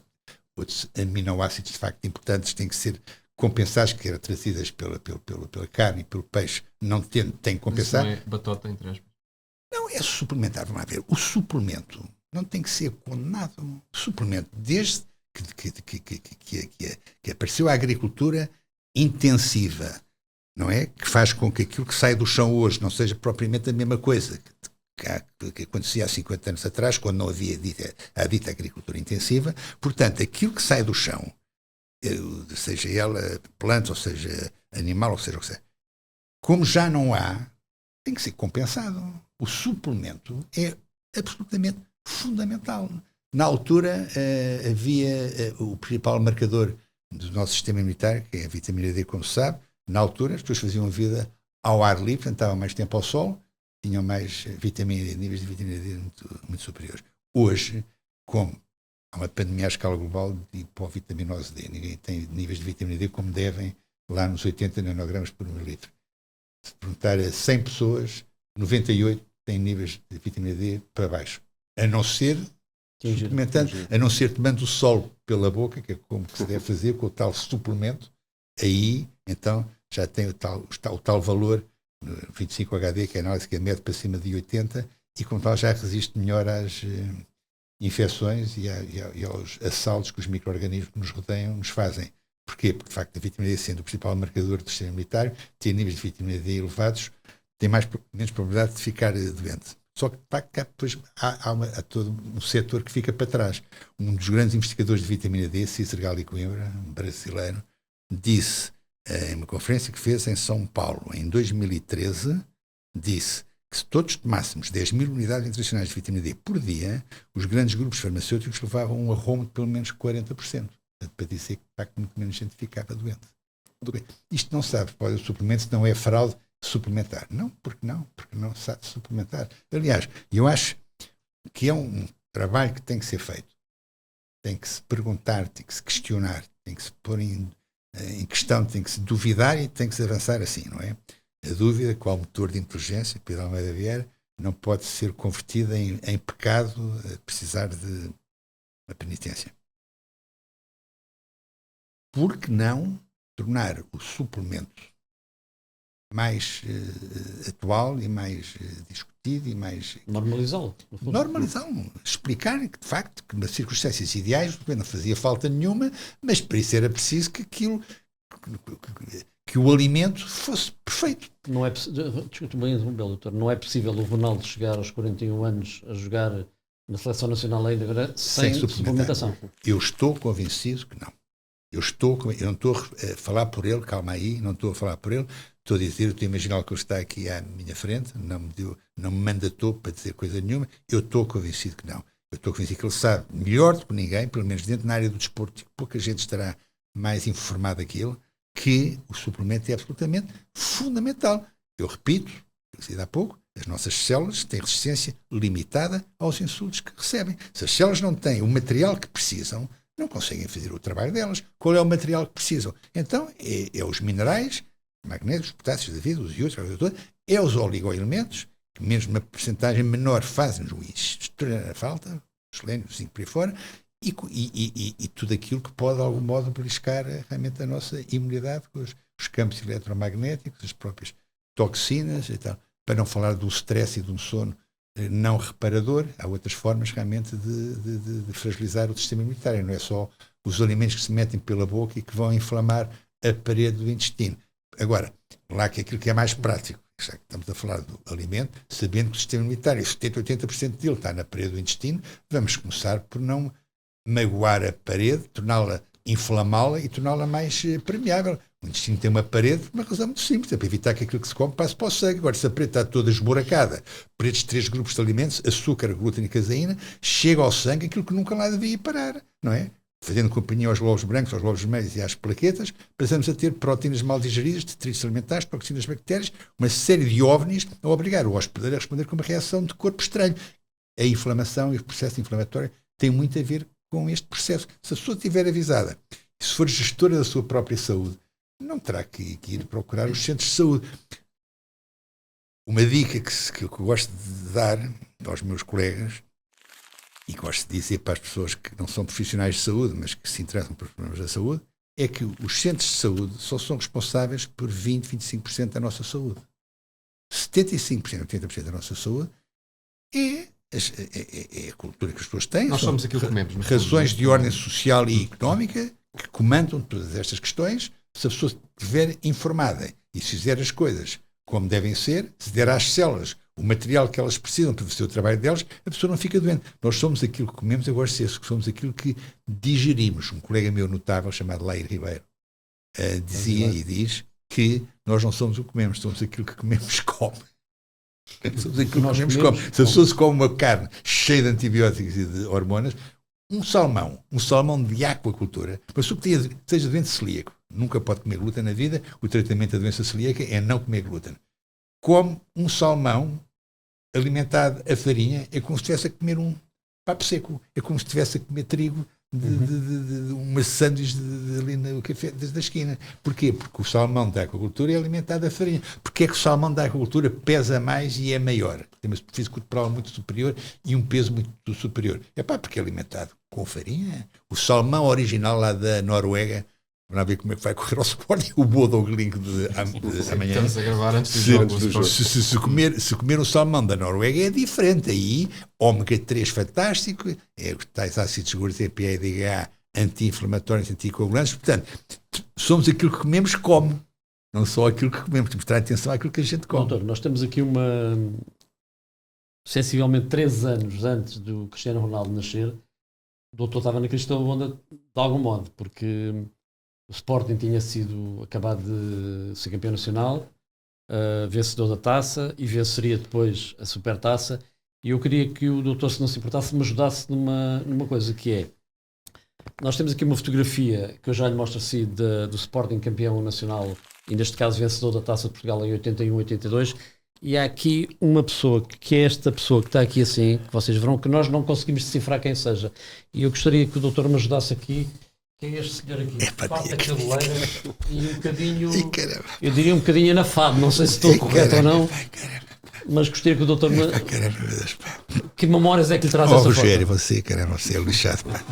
outros aminoácidos de facto importantes têm que ser compensados, que eram trazidas pela carne e pelo peixe, não tem que compensar. Isso não é batota, entre aspas. Não, é suplementar, vamos lá ver, o suplemento não tem que ser condenado. O suplemento, desde que apareceu a agricultura intensiva, não é? Que faz com que aquilo que sai do chão hoje não seja propriamente a mesma coisa que acontecia há 50 anos atrás, quando não havia a dita agricultura intensiva. Portanto, aquilo que sai do chão, seja ela planta, ou seja animal, ou seja o que seja, como já não há, tem que ser compensado. O suplemento é absolutamente fundamental. Na altura havia o principal marcador do nosso sistema imunitário, que é a vitamina D, como se sabe. Na altura as pessoas faziam a vida ao ar livre, portanto estavam mais tempo ao sol, tinham mais vitamina D, níveis de vitamina D muito superiores. Hoje, como há uma pandemia à escala global de hipovitaminose D, ninguém tem níveis de vitamina D como devem lá nos 80 nanogramas por mililitro. Se perguntar a 100 pessoas, 98 têm níveis de vitamina D para baixo. A não ser suplementando, a não ser tomando o sol pela boca, que é como que se deve fazer com o tal suplemento, aí então já tem o tal valor 25 HD, que é a análise que mede para cima de 80, e como tal já resiste melhor às infecções e aos assaltos que os micro-organismos que nos rodeiam nos fazem. Porquê? Porque de facto a vitamina D, sendo o principal marcador do sistema imunitário, ter níveis de vitamina D elevados, tem menos probabilidade de ficar doente. Só que de facto depois há todo um setor que fica para trás. Um dos grandes investigadores de vitamina D, Cícero Gali Coimbra, um brasileiro, disse em uma conferência que fez em São Paulo, em 2013, disse que se todos tomássemos 10.000 unidades internacionais de vitamina D por dia, os grandes grupos farmacêuticos levavam um arromo de pelo menos 40%. Para dizer que de facto muito menos gente ficava doente. Isto não sabe, pode o suplemento, se não é fraude, suplementar. Não, porque não sabe suplementar. Aliás, eu acho que é um trabalho que tem que ser feito. Tem que se perguntar, tem que se questionar, tem que se pôr em questão, tem que se duvidar e tem que se avançar assim, não é? A dúvida, qual motor de inteligência, Pedro Almeida Vieira, não pode ser convertida em pecado, precisar de uma penitência. Por que não tornar o suplemento mais atual e mais discutido e mais... Normalizá-lo. Normalizá-lo. Explicar que, de facto, que nas circunstâncias ideais não fazia falta nenhuma, mas para isso era preciso que aquilo... que o alimento fosse perfeito. Não é, desculpe bem, doutor, não é possível o Ronaldo chegar aos 41 anos a jogar na Seleção Nacional ainda agora sem suplementação. Eu estou convencido que não. Eu não estou a falar por ele, calma aí, não estou a falar por ele, estou a dizer, estou a imaginar que ele está aqui à minha frente, não me mandatou para dizer coisa nenhuma, eu estou convencido que não. Eu estou convencido que ele sabe melhor do que ninguém, pelo menos dentro da área do desporto, pouca gente estará mais informada que ele, que o suplemento é absolutamente fundamental. Eu repito, eu disse há pouco, as nossas células têm resistência limitada aos insultos que recebem. Se as células não têm o material que precisam, não conseguem fazer o trabalho delas. Qual é o material que precisam? Então, é os minerais, magnésios, potássios da vida, os iodos, é os oligoelementos, que mesmo uma porcentagem menor fazem-nos a falta, o selênio, o zinco por aí fora, e tudo aquilo que pode, de algum modo, beliscar realmente a nossa imunidade com os campos eletromagnéticos, as próprias toxinas e tal. Para não falar do stress e de um sono não reparador, há outras formas realmente de fragilizar o sistema imunitário. Não é só os alimentos que se metem pela boca e que vão inflamar a parede do intestino. Agora, lá que aquilo que é mais prático, já que estamos a falar do alimento, sabendo que o sistema imunitário, 70% a 80% dele está na parede do intestino, vamos começar por não magoar a parede, torná-la, inflamá-la e torná-la mais permeável. O intestino tem uma parede por uma razão muito simples, é para evitar que aquilo que se come passe para o sangue. Agora, se a parede está toda esburacada por estes 3 grupos de alimentos, açúcar, glúten e caseína, chega ao sangue aquilo que nunca lá devia ir parar, não é? Fazendo companhia aos glóbulos brancos, aos glóbulos vermelhos e às plaquetas, passamos a ter proteínas mal digeridas, detritos alimentares, toxinas bactérias, uma série de ovnis a obrigar o hospedeiro a responder com uma reação de corpo estranho. A inflamação e o processo inflamatório têm muito a ver com este processo. Se a pessoa estiver avisada, se for gestora da sua própria saúde, não terá que ir procurar os centros de saúde. Uma dica que eu gosto de dar aos meus colegas, e gosto de dizer para as pessoas que não são profissionais de saúde, mas que se interessam por problemas da saúde, é que os centros de saúde só são responsáveis por 20, 25% da nossa saúde. 75%, 80% da nossa saúde é a cultura que as pessoas têm. Nós somos aquilo que comemos. Razões de ordem social e económica que comandam todas estas questões. Se a pessoa estiver informada e se fizer as coisas como devem ser, se der às células o material que elas precisam para fazer o trabalho delas, a pessoa não fica doente. Nós somos aquilo que comemos, eu gosto de dizer, somos aquilo que digerimos. Um colega meu notável, chamado Lair Ribeiro, dizia e diz que nós não somos o que comemos, somos aquilo que comemos come. Somos aquilo que nós comemos come. Se a pessoa se come uma carne cheia de antibióticos e de hormonas, um salmão de aquacultura, para a pessoa que seja doente celíaco, nunca pode comer glúten na vida, o tratamento da doença celíaca é não comer glúten. Come um salmão alimentado a farinha, é como se estivesse a comer um papo seco, é como se estivesse a comer trigo de uma sanduíche ali no café da esquina. Porquê? Porque o salmão da aquacultura é alimentado a farinha. Porquê é que o salmão da aquacultura pesa mais e é maior? Tem uma superfície corporal muito superior e um peso muito superior. É pá, porque é alimentado com farinha. O salmão original lá da Noruega, vamos ver como é que vai correr ao Sporting, o Bodø/Glimt de amanhã. Estamos a gravar antes do jogo. Se comer o salmão da Noruega é diferente. Aí, ômega 3 fantástico, os tais ácidos seguros EPA e DHA, anti-inflamatórios, anticoagulantes. Portanto, somos aquilo que comemos como. Não só aquilo que comemos. Temos de prestar atenção àquilo que a gente come. Doutor, nós temos aqui sensivelmente 3 anos antes do Cristiano Ronaldo nascer, o doutor estava na crista onda de algum modo, porque o Sporting tinha acabado de ser campeão nacional, vencedor da taça, e venceria depois a Supertaça, e eu queria que o doutor, se não se importasse, me ajudasse numa coisa, que é, nós temos aqui uma fotografia que eu já lhe mostro assim do Sporting campeão nacional, e neste caso vencedor da Taça de Portugal em 81, 82, e há aqui uma pessoa, que é esta pessoa que está aqui assim, que vocês verão que nós não conseguimos decifrar quem seja, e eu gostaria que o doutor me ajudasse aqui, que é este senhor aqui, falta cabeleira e um bocadinho, eu diria um bocadinho anafado, não sei se estou correto ou não, mas gostaria que o doutor me... Que memórias é que lhe traz essa foto? Rogério, você é lixado, pá.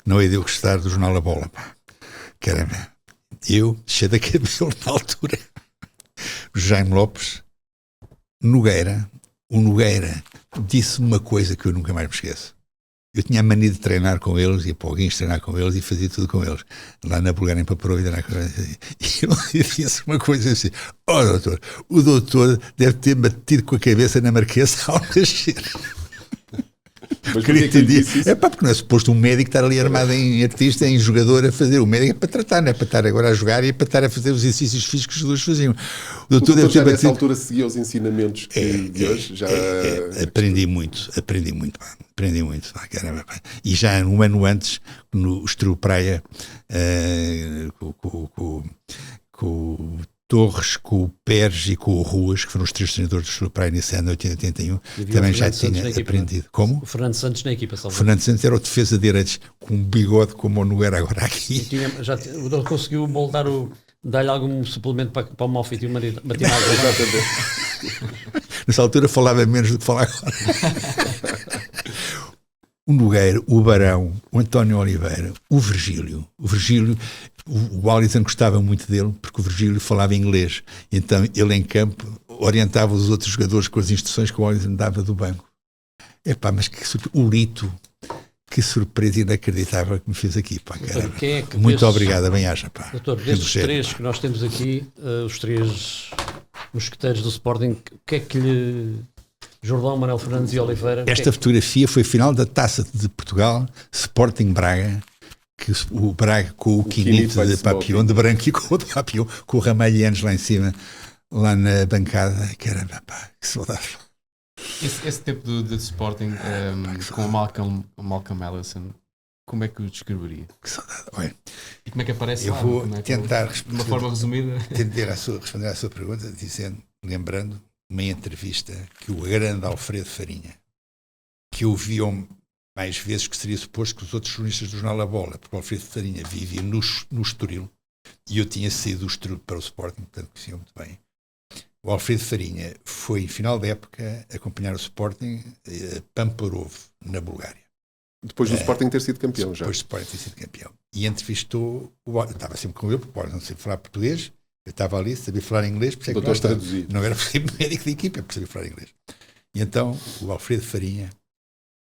Não é de eu gostar do Jornal A Bola, pá. Caramba, eu, cheio de cabelo na altura, Jaime Lopes, o Nogueira disse-me uma coisa que eu nunca mais me esqueço. Eu tinha a mania de treinar com eles, ia para alguém treinar com eles e fazia tudo com eles. Lá na Bulgária, em Paparova, e ele disse uma coisa assim: doutor, o doutor deve ter batido com a cabeça na Marquesa ao nascer. Mas queria que é pá, porque não é suposto um médico estar ali armado em artista, em jogador a fazer. O médico é para tratar, não é para estar agora a jogar e é para estar a fazer os exercícios físicos que os dois faziam. O doutor deve ter nessa altura seguia os ensinamentos de hoje? Aprendi muito. Pá, caramba, pá. E já um ano antes, no Estoril Praia, com o Torres, com o Pérez e com o Ruas, que foram os 3 treinadores do Estoril Praia nesse ano de 80-81, também já tinha aprendido. Como? O Fernando Santos na equipa. O Fernando Santos era o defesa de direitos, com um bigode como o Nogueira agora aqui. O doutor conseguiu moldar dar-lhe algum suplemento para o mau feitio matinal. Exatamente. Nessa altura falava menos do que fala agora. O Nogueira, o Barão, o António Oliveira, o Virgílio, o Alisson gostava muito dele porque o Virgílio falava inglês, então ele em campo orientava os outros jogadores com as instruções que o Alisson dava do banco. Epá, mas o Lito, que surpresa inacreditável que me fez aqui, pá, doutor, muito obrigado, bem-aja, pá. Doutor, destes 3 que nós temos aqui, os 3 mosqueteiros do Sporting, o que é que lhe... Jordão, Manuel Fernandes e Oliveira. Esta fotografia foi final da Taça de Portugal, Sporting Braga, que o Braga com o Quinito vai de de smoking. Papillon, de branco e com o de Papillon, com o Ramalhianos lá em cima, lá na bancada. Caramba, pá, que saudade. Esse tempo de Sporting com o Malcolm Ellison, como é que o descreveria? Que saudade. Olha, E como é que aparece eu lá? vou Como é que- tentar de uma forma resumida. responder à sua pergunta, lembrando uma entrevista que o grande Alfredo Farinha, que eu vi mais vezes que seria suposto que os outros jornalistas do Jornal A Bola, porque o Alfredo Farinha vivia no Estoril, e eu tinha saído do Estoril para o Sporting, portanto conhecia muito bem. O Alfredo Farinha foi, em final da época, acompanhar o Sporting a Pamparovo, na Bulgária. Depois do Sporting ter sido campeão já. Depois do Sporting ter sido campeão. E entrevistou eu estava sempre com ele, porque o não sabia falar português, eu estava ali, sabia falar inglês, por isso é que O doutor traduzia. não era por ser médico de equipa, é por saber falar inglês. E então o Alfredo Farinha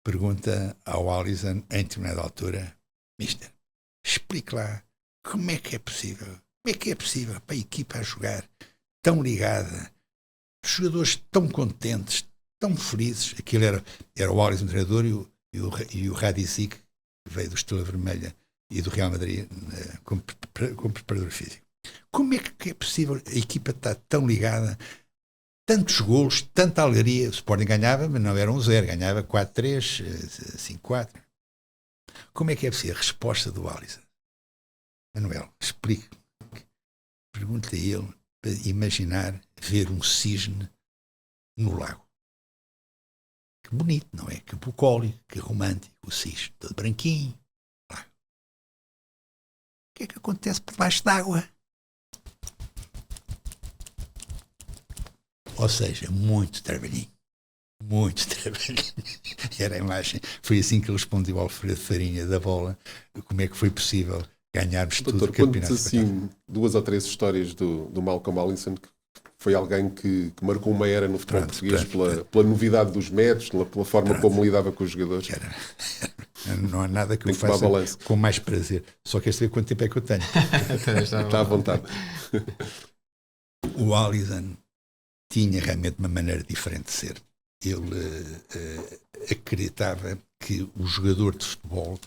pergunta ao Alisson, em determinada altura: Mister, explique lá como é que é possível para a equipa a jogar tão ligada, jogadores tão contentes, tão felizes. Aquilo era o Alisson, o treinador, e o Radizic, que veio do Estrela Vermelha e do Real Madrid como preparador físico. Como é que é possível a equipa estar tão ligada, tantos golos, tanta alegria? O Sporting ganhava, mas não era 1-0, ganhava 4-3, 5-4. Como é que é possível? A resposta do Alisson: Manuel, explique. Pergunte-lhe a ele para imaginar ver um cisne no lago. Que bonito, não é? Que bucólico, que romântico, o cisne, todo branquinho. Lago. O que é que acontece por debaixo d'água? Ou seja, muito trabalhinho. Muito trabalhinho. Era a imagem. Foi assim que ele respondeu ao Alfredo Farinha da Bola. Como é que foi possível ganharmos tudo Doutor, o campeonato? conte assim 2 ou 3 histórias do Malcolm Ellison, que foi alguém que marcou uma era no futebol português pela novidade dos métodos, pela forma como lidava com os jogadores. Não há nada que Tem eu que tomar faça balanço. com mais prazer. Só quer saber quanto tempo é que eu tenho. Está à vontade. O Alisson tinha realmente uma maneira diferente de ser. Ele acreditava que o jogador de futebol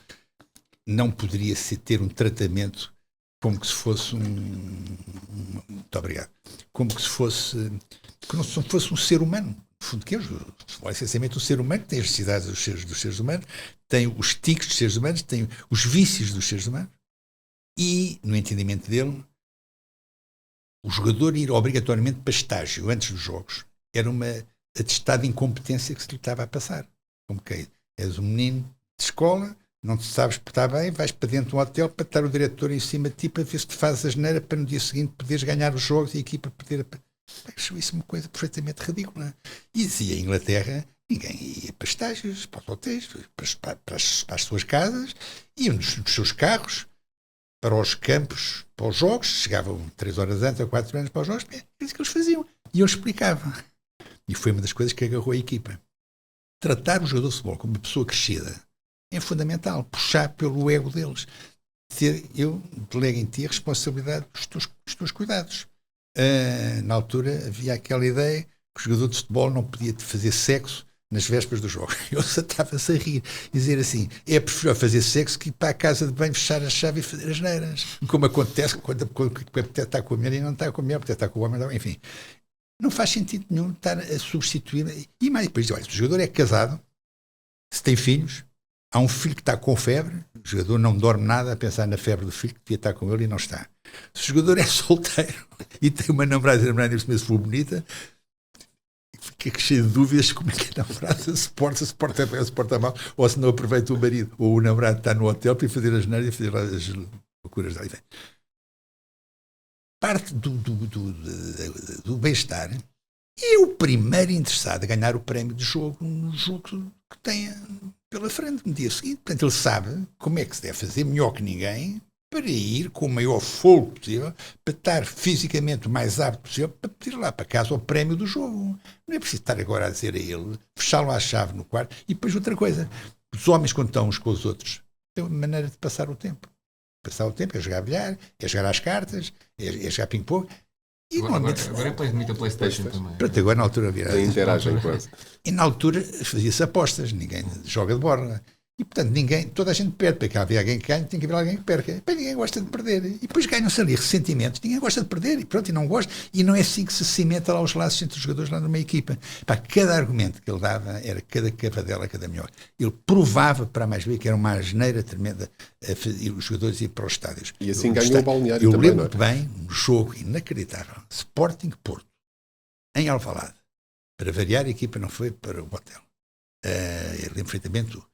não poderia ter um tratamento como que se fosse muito obrigado. Como que se fosse que não fosse um ser humano. No fundo, que é essencialmente um ser humano, tem as necessidades dos seres humanos, tem os tiques dos seres humanos, tem os vícios dos seres humanos, e, no entendimento dele, o jogador ir obrigatoriamente para estágio antes dos jogos era uma atestado de incompetência que se lhe estava a passar. Como que és um menino de escola, não te sabes portar bem, vais para dentro de um hotel para estar o diretor em cima de ti para ver se te fazes a asneira para no dia seguinte poderes ganhar os jogos e a equipa poder... Achou isso uma coisa perfeitamente ridícula. E dizia, em Inglaterra, ninguém ia para estágios, para os hotéis, para as suas casas, iam nos seus carros para os campos, para os jogos, chegavam 3 horas antes ou 4 anos para os jogos, é isso que eles faziam. E eu explicava. E foi uma das coisas que agarrou a equipa. Tratar o jogador de futebol como uma pessoa crescida é fundamental. Puxar pelo ego deles. Eu delego em ti a responsabilidade dos teus cuidados. Na altura havia aquela ideia que o jogador de futebol não podia fazer sexo nas vésperas dos jogos. Eu estava-se a rir e dizer assim: é preferível fazer sexo que ir para a casa de banho, fechar a chave e fazer as neiras. Como acontece quando apetece estar com a mulher e não está com a mulher, apetece estar com o homem, enfim. Não faz sentido nenhum estar a substituir. E mais depois, olha, se o jogador é casado, se tem filhos, há um filho que está com febre, o jogador não dorme nada a pensar na febre do filho que devia estar com ele e não está. Se o jogador é solteiro e tem uma namorada se for bonita, fica cheio de dúvidas como é que a namorada se porta bem ou se porta mal, ou se não aproveita o marido, ou o namorado está no hotel para ir fazer as neiras e fazer as loucuras dali. Parte do bem-estar é o primeiro interessado a ganhar o prémio de jogo no jogo que tenha pela frente no dia seguinte. Portanto, ele sabe como é que se deve fazer melhor que ninguém para ir com o maior fogo possível, para estar fisicamente o mais apto possível, para pedir lá para casa o prémio do jogo. Não é preciso estar agora a dizer a ele, fechá-lo à chave no quarto. E depois outra coisa, os homens quando estão uns com os outros, têm uma maneira de passar o tempo. Passar o tempo é jogar bilhar, é jogar às cartas, é jogar ping-pong. E agora é muita PlayStation também. Pronto, agora na altura virá. Interagem quase. E na altura fazia-se apostas, ninguém joga de borla. E, portanto, toda a gente perde, porque havia alguém que ganha, tem que haver alguém que perca. Pá, ninguém gosta de perder. E depois ganham-se ali ressentimentos, ninguém gosta de perder, e pronto, e não gosta. E não é assim que se cimenta lá os laços entre os jogadores lá numa equipa. Pá, cada argumento que ele dava era cada cavadela, cada melhor. Ele provava para a mais ver que era uma asneira tremenda e os jogadores iam para os estádios. E assim ganhou o balneário eu também, lembro bem um jogo inacreditável. Sporting Porto, em Alvalade. Para variar, a equipa não foi para o hotel. Eu lembro perfeitamente o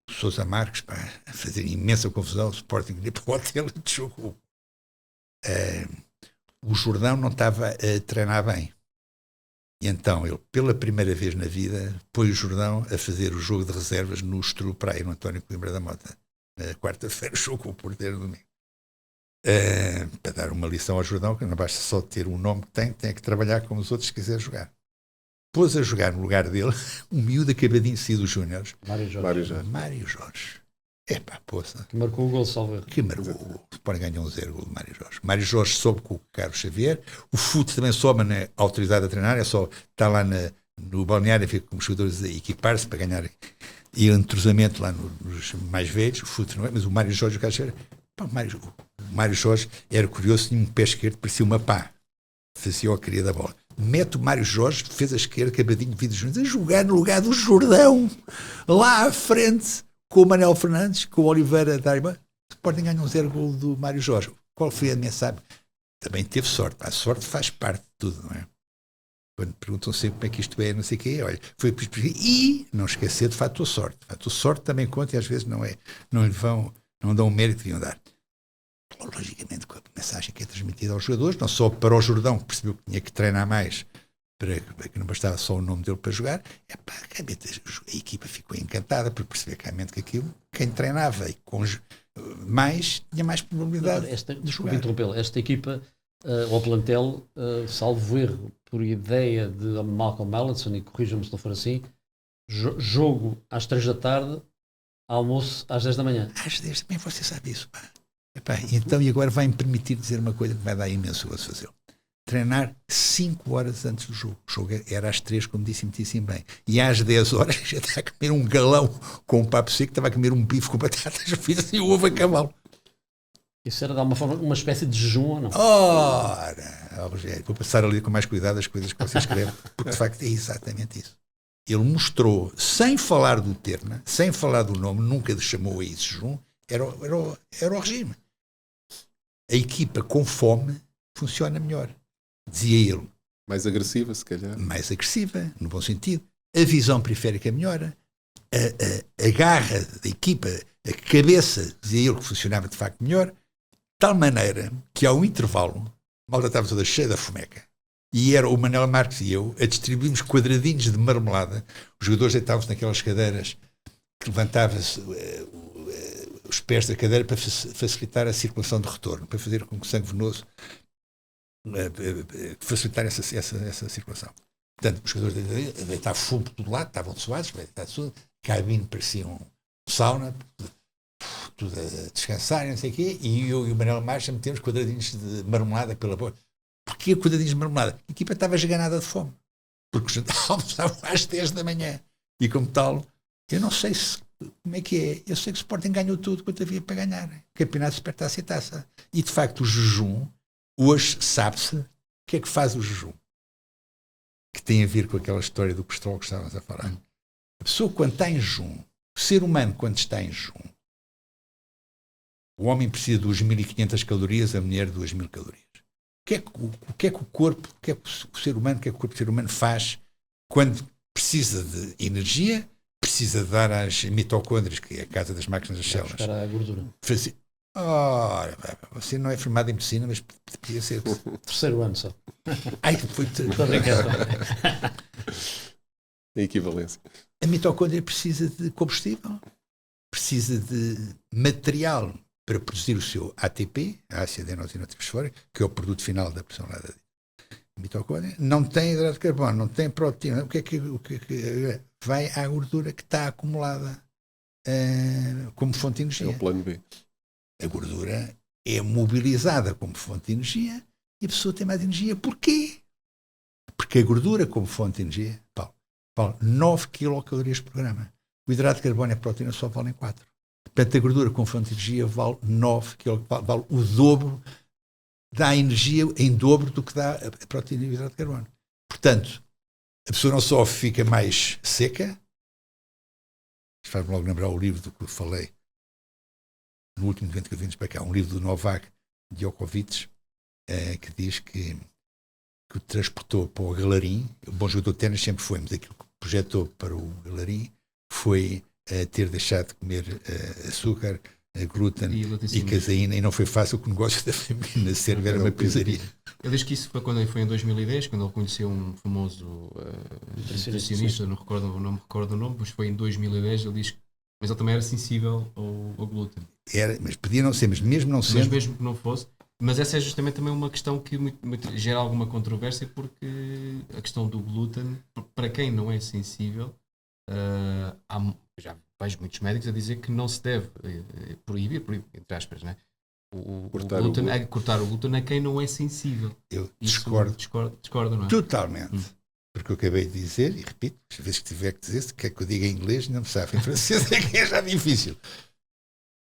Sousa Marques, pá, a fazer imensa confusão, o Sporting ia para o hotel de jogo. O Jordão não estava a treinar bem. E então ele, pela primeira vez na vida, põe o Jordão a fazer o jogo de reservas no Estru Praia, no António Coimbra da Mota. Na quarta-feira, o jogo com o Porteiro domingo. Para dar uma lição ao Jordão, que não basta só ter o nome que tem que trabalhar como os outros se quiser jogar. Pôs a jogar no lugar dele um miúdo acabadinho de sair dos Júniores. Mário Jorge. Epá, poça. Que marcou o gol, salvo. Que marcou. O Sporting ganhou 1-0 gol de Mário Jorge. Mário Jorge soube com o Carlos Xavier. O Fute também soube na autoridade a treinar. É só estar lá no balneário, fica com os jogadores a equipar-se para ganhar. E o entrosamento lá nos mais velhos. O Fute não é, mas o Mário Jorge, o Carlos Xavier. Pá, o Mário Jorge era curioso, tinha um pé esquerdo, parecia uma pá. Fazia o queria da bola. Mete o Mário Jorge, defesa esquerda, acabadinho de Vídeos Juntos, a jogar no lugar do Jordão, lá à frente, com o Manuel Fernandes, com o Oliveira Darba. O Sporting ganha 1-0 gol do Mário Jorge. Qual foi a mensagem? Também teve sorte. A sorte faz parte de tudo, não é? Quando perguntam sempre como é que isto é, não sei o quê, olha, foi e não esquecer de fator sorte. Fator sorte também conta e às vezes não dão o mérito que deviam dar. Logicamente, com a mensagem que é transmitida aos jogadores, não só para o Jordão, que percebeu que tinha que treinar mais, para que não bastava só o nome dele para jogar, a equipa ficou encantada por perceber claramente que aquilo, quem treinava e com mais, tinha mais probabilidade de jogar. Interrompê-lo. Esta equipa, ao plantel, salvo erro, por ideia de Malcolm Mallinson, e corrija-me se não for assim, jogo às 3 da tarde, almoço às 10 da manhã. Às 10 também você sabe isso, pá. Epá, então, e agora vai-me permitir dizer uma coisa que vai dar imenso gosto fazer. Treinar 5 horas antes do jogo. O jogo era às 3, como disse muitíssimo bem. E às 10 horas já estava a comer um galão com um papo seco, estava a comer um bife com batatas fritas e ovo a cavalo. Isso era de alguma forma uma espécie de jejum ou não? Ora, Rogério, vou passar ali com mais cuidado as coisas que você escreve, porque de facto é exatamente isso. Ele mostrou, sem falar do termo, sem falar do nome, nunca lhe chamou a isso jejum, era o regime. A equipa com fome funciona melhor, dizia ele. Mais agressiva, se calhar. Mais agressiva, no bom sentido. A visão periférica melhora. A garra da equipa, a cabeça, dizia ele que funcionava de facto melhor. De tal maneira que ao intervalo, a malta estava toda cheia da fomeca. E era o Manuel Marques e eu a distribuirmos quadradinhos de marmelada. Os jogadores deitavam-se naquelas cadeiras que levantava-se os pés da cadeira para facilitar a circulação de retorno, para fazer com que o sangue venoso facilitar essa circulação. Portanto, os jogadores deitavam fumo por todo lado, estavam suados, a cabine parecia um sauna, tudo a descansar, não sei o quê, e eu e o Manuel Marques metemos quadradinhos de marmelada pela boca. Porquê quadradinhos de marmelada? A equipa estava esganada de fome, porque almoçavam às 10 da manhã, e como tal, eu não sei como é que é. Eu sei que o Sporting ganhou tudo quanto havia para ganhar. O campeonato supertaça e taça. E de facto o jejum, hoje sabe-se o que é que faz o jejum. Que tem a ver com aquela história do colesterol que estávamos a falar. A pessoa quando está em jejum, o ser humano quando está em jejum, o homem precisa de 2.500 calorias, a mulher de 2.000 calorias. O que é que o corpo, o que é que o ser humano, o que é que o corpo do ser humano faz quando precisa de energia, precisa de dar às mitocôndrias, que é a casa das máquinas das células. Buscar a gordura. Ora, você não é formado em medicina, mas podia ser. Terceiro ano só. Ai, foi. A equivalência. A mitocôndria precisa de combustível, precisa de material para produzir o seu ATP, a ácido adenosinatrifosfórico, que é o produto final da personalidade. A mitocôndria não tem hidrato de carbono, não tem proteína. O que é que vai à gordura que está acumulada como fonte de energia? É o plano B. A gordura é mobilizada como fonte de energia e a pessoa tem mais energia. Porquê? Porque a gordura como fonte de energia, Paulo, 9 quilocalorias por grama. O hidrato de carbono e a proteína só valem 4. Portanto, a gordura com fonte de energia vale 9, que vale o dobro, dá energia em dobro do que dá a proteína e o hidrato de carbono. Portanto, a pessoa não só fica mais seca, faz-me logo lembrar o livro do que eu falei no último evento que eu vim para cá, um livro do Novak Djokovic, que diz que o transportou para o Galerim. O bom jogador de ténis sempre foi, mas aquilo que projetou para o Galerim foi ter deixado de comer açúcar, glúten e caseína, e não foi fácil que o negócio da família nascer, era uma pizzaria. Ele diz que isso foi quando foi em 2010, quando ele conheceu um famoso nutricionista, não recordo o nome, mas foi em 2010, ele diz que, mas ele também era sensível ao glúten. Era, mas podia não ser, mas mesmo não sendo... Mas mesmo que não fosse, mas essa é justamente também uma questão que gera alguma controvérsia, porque a questão do glúten, para quem não é sensível, já vejo muitos médicos a dizer que não se deve proibir, entre aspas, né? Cortar o glúten a quem não é sensível. Eu discordo, não é? Totalmente. Porque eu acabei de dizer, e repito, às vezes que tiver que dizer, se quer que eu diga em inglês, não me sabe. Em francês é que é já difícil. O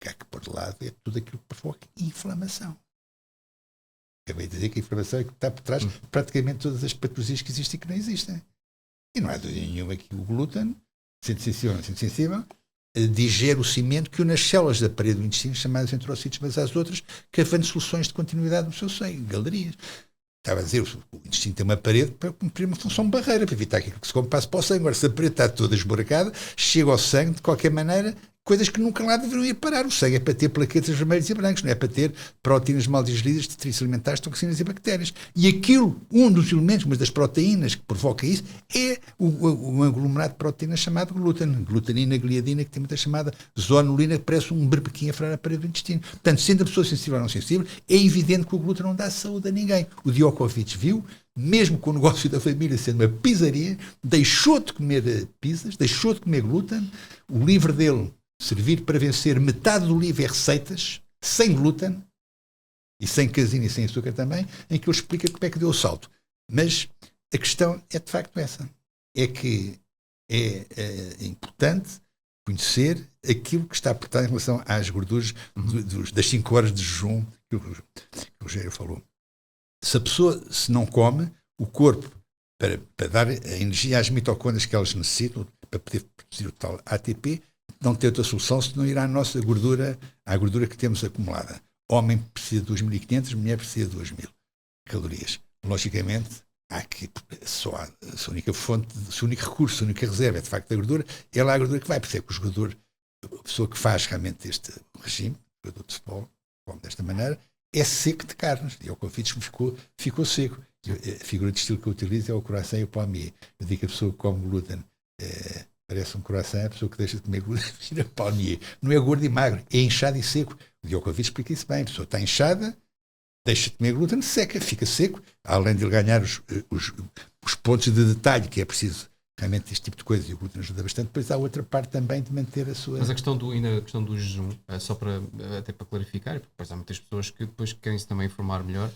que há que pôr de lado é tudo aquilo que provoca inflamação. Acabei de dizer que a inflamação é que está por trás de praticamente todas as patologias que existem e que não existem. E não há dúvida nenhuma que o glúten, sendo sensível ou não sendo sensível, digere o cimento que une as células da parede do intestino, chamadas enterocitos, mas às outras, cavando soluções de continuidade no seu seio, galerias. Estava a dizer, o intestino tem uma parede para cumprir uma função de barreira, para evitar que aquilo que se come passe para o sangue. Agora, se a parede está toda esburacada, chega ao sangue, de qualquer maneira, coisas que nunca lá deveriam ir parar. O sangue é para ter plaquetas vermelhas e brancas, não é para ter proteínas mal digeridas, detritos alimentares, toxinas e bactérias. E aquilo, um dos elementos, mas das proteínas que provoca isso, é o aglomerado de proteínas chamado glúten. Glutenina, gliadina, que tem muita chamada zonulina, que parece um berbequim a furar a parede do intestino. Portanto, sendo a pessoa sensível ou não sensível, é evidente que o glúten não dá saúde a ninguém. O Djokovic viu, mesmo com o negócio da família sendo uma pizzaria, deixou de comer pizzas, deixou de comer glúten. O livro dele servir para vencer metade do livro é receitas, sem glúten, e sem caseína e sem açúcar também, em que ele explica como é que deu o salto. Mas a questão é de facto essa. É que é importante conhecer aquilo que está por trás em relação às gorduras das 5 horas de jejum que o Rogério falou. Se a pessoa se não come, o corpo, para dar a energia às mitocôndrias que elas necessitam, para poder produzir o tal ATP, não tem outra solução se não ir à nossa gordura, à gordura que temos acumulada. Homem precisa de 2.500, mulher precisa de 2.000 calorias. Logicamente, há que a única fonte, o único recurso, a única reserva é de facto a gordura, é lá a gordura que vai. Por isso é que o jogador, a pessoa que faz realmente este regime, o jogador de futebol, come desta maneira, é seco de carnes. E ao Djokovic ficou seco. A figura de estilo que eu utilizo é o croissant e o palmier. Eu digo que a pessoa que come glúten parece um croissant, a pessoa que deixa de comer glúten vira palmier. Não é gordo e magro, é inchado e seco. O Djokovic explica isso bem. A pessoa está inchada, deixa de comer glúten, seca, fica seco. Além de ele ganhar os pontos de detalhe que é preciso realmente este tipo de coisa, e o glúten ajuda bastante. Depois há outra parte também de manter a sua... Mas a questão do jejum, só até para clarificar, porque depois há muitas pessoas que depois querem-se também informar melhor.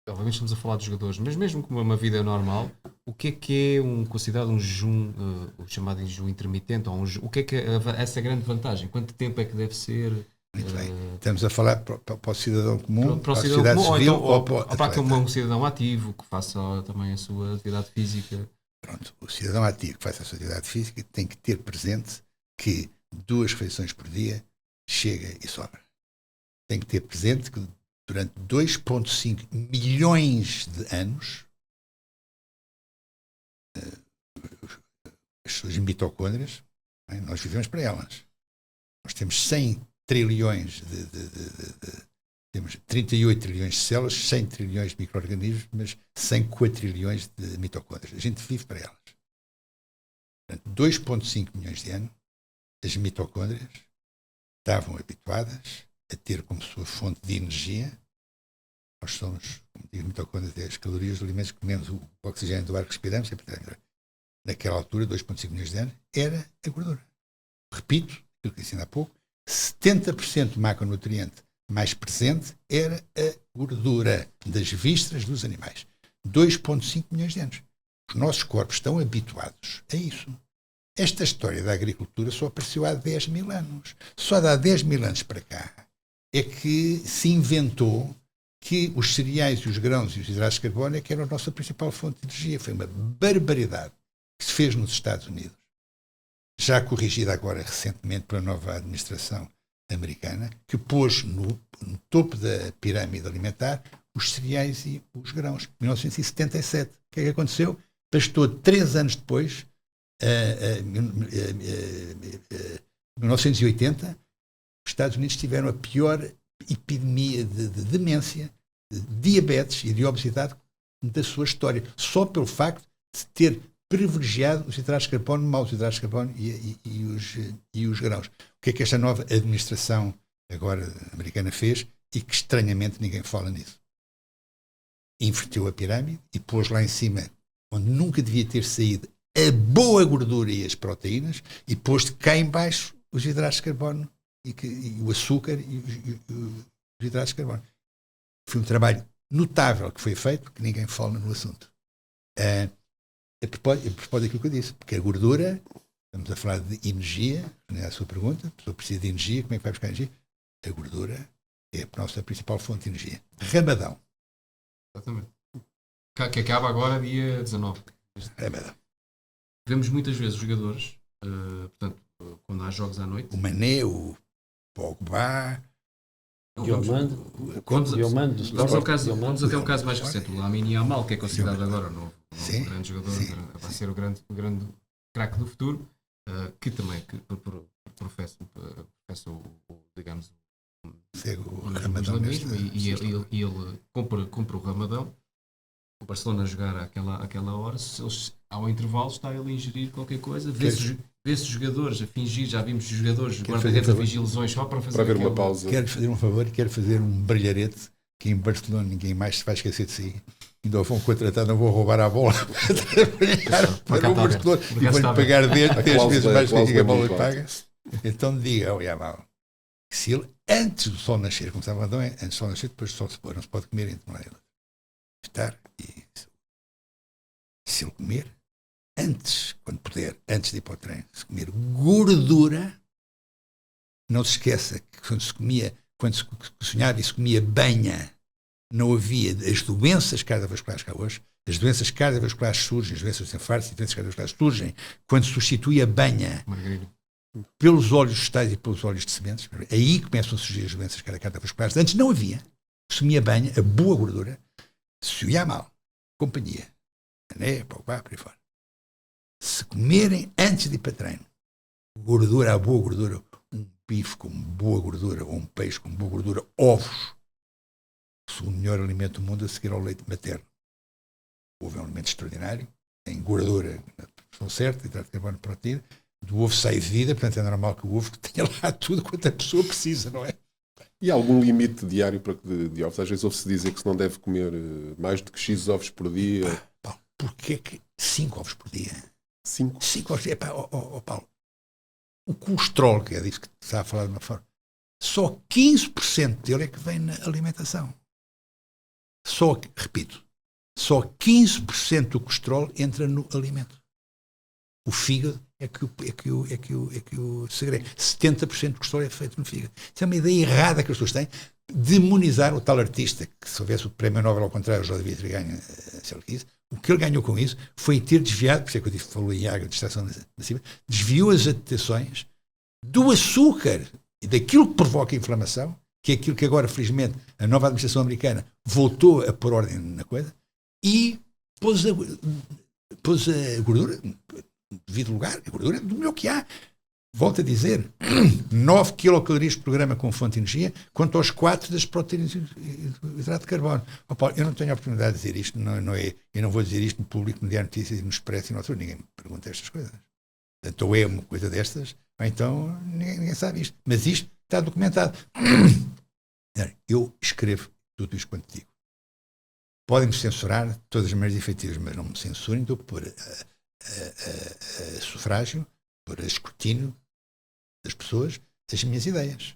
Obviamente estamos a falar dos jogadores, mas mesmo como uma vida normal, o que é considerado um jejum, o chamado jejum intermitente? Ou o que é essa grande vantagem? Quanto tempo é que deve ser? Muito bem. Estamos a falar para o cidadão comum, para a sociedade civil, ou para um cidadão ativo que faça também a sua atividade física? Pronto, o cidadão ativo que faça a sua atividade física tem que ter presente que 2 refeições por dia chega e sobra. Tem que ter presente que durante 2,5 milhões de anos as suas mitocôndrias, nós vivemos para elas. Nós temos 100 trilhões temos 38 trilhões de células, 100 trilhões de micro-organismos, mas 100 quatrilhões de mitocôndrias. A gente vive para elas. Durante 2,5 milhões de anos, as mitocôndrias estavam habituadas a ter como sua fonte de energia. Nós somos, como diz mitocôndrias, as calorias dos alimentos que comemos, o oxigênio do ar que respiramos, naquela altura, 2,5 milhões de anos, era a gordura. Repito, aquilo que disse ainda há pouco, 70% macronutriente mais presente era a gordura das vísceras dos animais. 2,5 milhões de anos. Os nossos corpos estão habituados a isso. esta história da agricultura só apareceu há 10 mil anos. Só de há 10 mil anos para cá é que se inventou que os cereais e os grãos e os hidratos de carbono é que eram a nossa principal fonte de energia. Foi uma barbaridade que se fez nos Estados Unidos, já corrigida agora recentemente pela nova administração americana, que pôs no topo da pirâmide alimentar os cereais e os grãos. Em 1977. O que é que aconteceu? Bastou 3 anos depois, 1980, os Estados Unidos tiveram a pior epidemia de demência, de diabetes e de obesidade da sua história, só pelo facto de ter privilegiado os hidratos de carbono, maus hidratos de carbono e os grãos. O que é que esta nova administração agora americana fez e que estranhamente ninguém fala nisso? Inverteu a pirâmide e pôs lá em cima, onde nunca devia ter saído, a boa gordura e as proteínas, e pôs cá em baixo os hidratos de carbono e o açúcar e os hidratos de carbono. Foi um trabalho notável que foi feito, que ninguém fala no assunto. A propósito daquilo que eu disse, porque a gordura, estamos a falar de energia, não é a sua pergunta, a pessoa precisa de energia, como é que vai buscar energia? A gordura é a nossa principal fonte de energia. Ramadão. Exatamente. Que acaba agora dia 19. Ramadão. Vemos muitas vezes jogadores, portanto, quando há jogos à noite. O Mané, o Pogba, Diomando, Vamos até um caso mais Sport. recente, o Lamine Yamal, que é considerado agora o novo grande jogador, sim. vai ser o grande craque do futuro, que também professa digamos, o o Ramadão. islamismo, e ele compra o Ramadão. O Barcelona a jogar àquela hora, ao intervalo está ele a ingerir qualquer coisa, vê-se jogadores a fingir, já vimos jogadores guarda-redes a fingir lesões só para fazer uma pausa. Quero fazer um favor, quero fazer um brilharete que em Barcelona ninguém mais se vai esquecer de si. Ainda vão contratar, não vou roubar a bola para o Barcelona e vou-lhe pagar 10 vezes mais do que a bola lhe paga. Então diga ao Yamal que se ele, antes do sol nascer, como sabe, antes do sol nascer, depois do sol se pôr, não se pode comer entre uma e outra. Estar e se ele comer antes, quando puder, antes de ir para o treino, se comer gordura, não se esqueça que quando se sonhava e se comia banha, não havia as doenças cardiovasculares que há hoje. As doenças cardiovasculares surgem, as doenças de infarto e doenças cardiovasculares surgem quando substitui a banha pelos óleos vegetais e pelos óleos de sementes. Aí começam a surgir as doenças cardiovasculares. Antes não havia. Se comia banha, a boa gordura, se o Yamal, companhia, Mané, Pogba, por aí fora, se comerem antes de ir para treino, gordura, a boa gordura, um bife com boa gordura, ou um peixe com boa gordura, ovos, o melhor alimento do mundo a seguir ao leite materno. O ovo é um alimento extraordinário, tem gordura na proporção certa, hidrato de carbono, proteína, do ovo sai vida, portanto é normal que o ovo tenha lá tudo quanto a pessoa precisa, não é? E há algum limite diário de ovos? Às vezes ouve-se dizer que se não deve comer mais do que X ovos por dia. Paulo, porquê que 5 ovos por dia? 5 ovos por dia? Paulo, o colesterol, que é disso que está a falar de uma forma, só 15% dele é que vem na alimentação. Repito, só 15% do colesterol entra no alimento. O fígado é que o segredo. 70% do colesterol é feito no fígado. Isso é uma ideia errada que as pessoas têm, demonizar o tal artista, que se houvesse o prémio Nobel ao contrário, já devia ter ganho, se ele quis. O que ele ganhou com isso foi ter desviado, por isso é que eu disse, falou em água de extração massiva, desviou as atenções do açúcar e daquilo que provoca a inflamação, que é aquilo que agora, felizmente, a nova administração americana voltou a pôr ordem na coisa, e pôs a gordura devido lugar, a gordura do melhor que há. Volto a dizer, 9 quilocalorias por programa com fonte de energia, quanto aos 4 das proteínas e do hidrato de carbono. Paulo, eu não tenho a oportunidade de dizer isto, eu não vou dizer isto no público, no Diário de Notícias e no Expresso, e no ninguém me pergunta estas coisas. Portanto, ou é uma coisa destas, ou então ninguém sabe isto. Mas isto está documentado. Eu escrevo tudo isto quanto digo. Podem-me censurar de todas as maneiras efetivas, mas não me censurem, estou por sufrágio, por escrutínio das pessoas, as minhas ideias.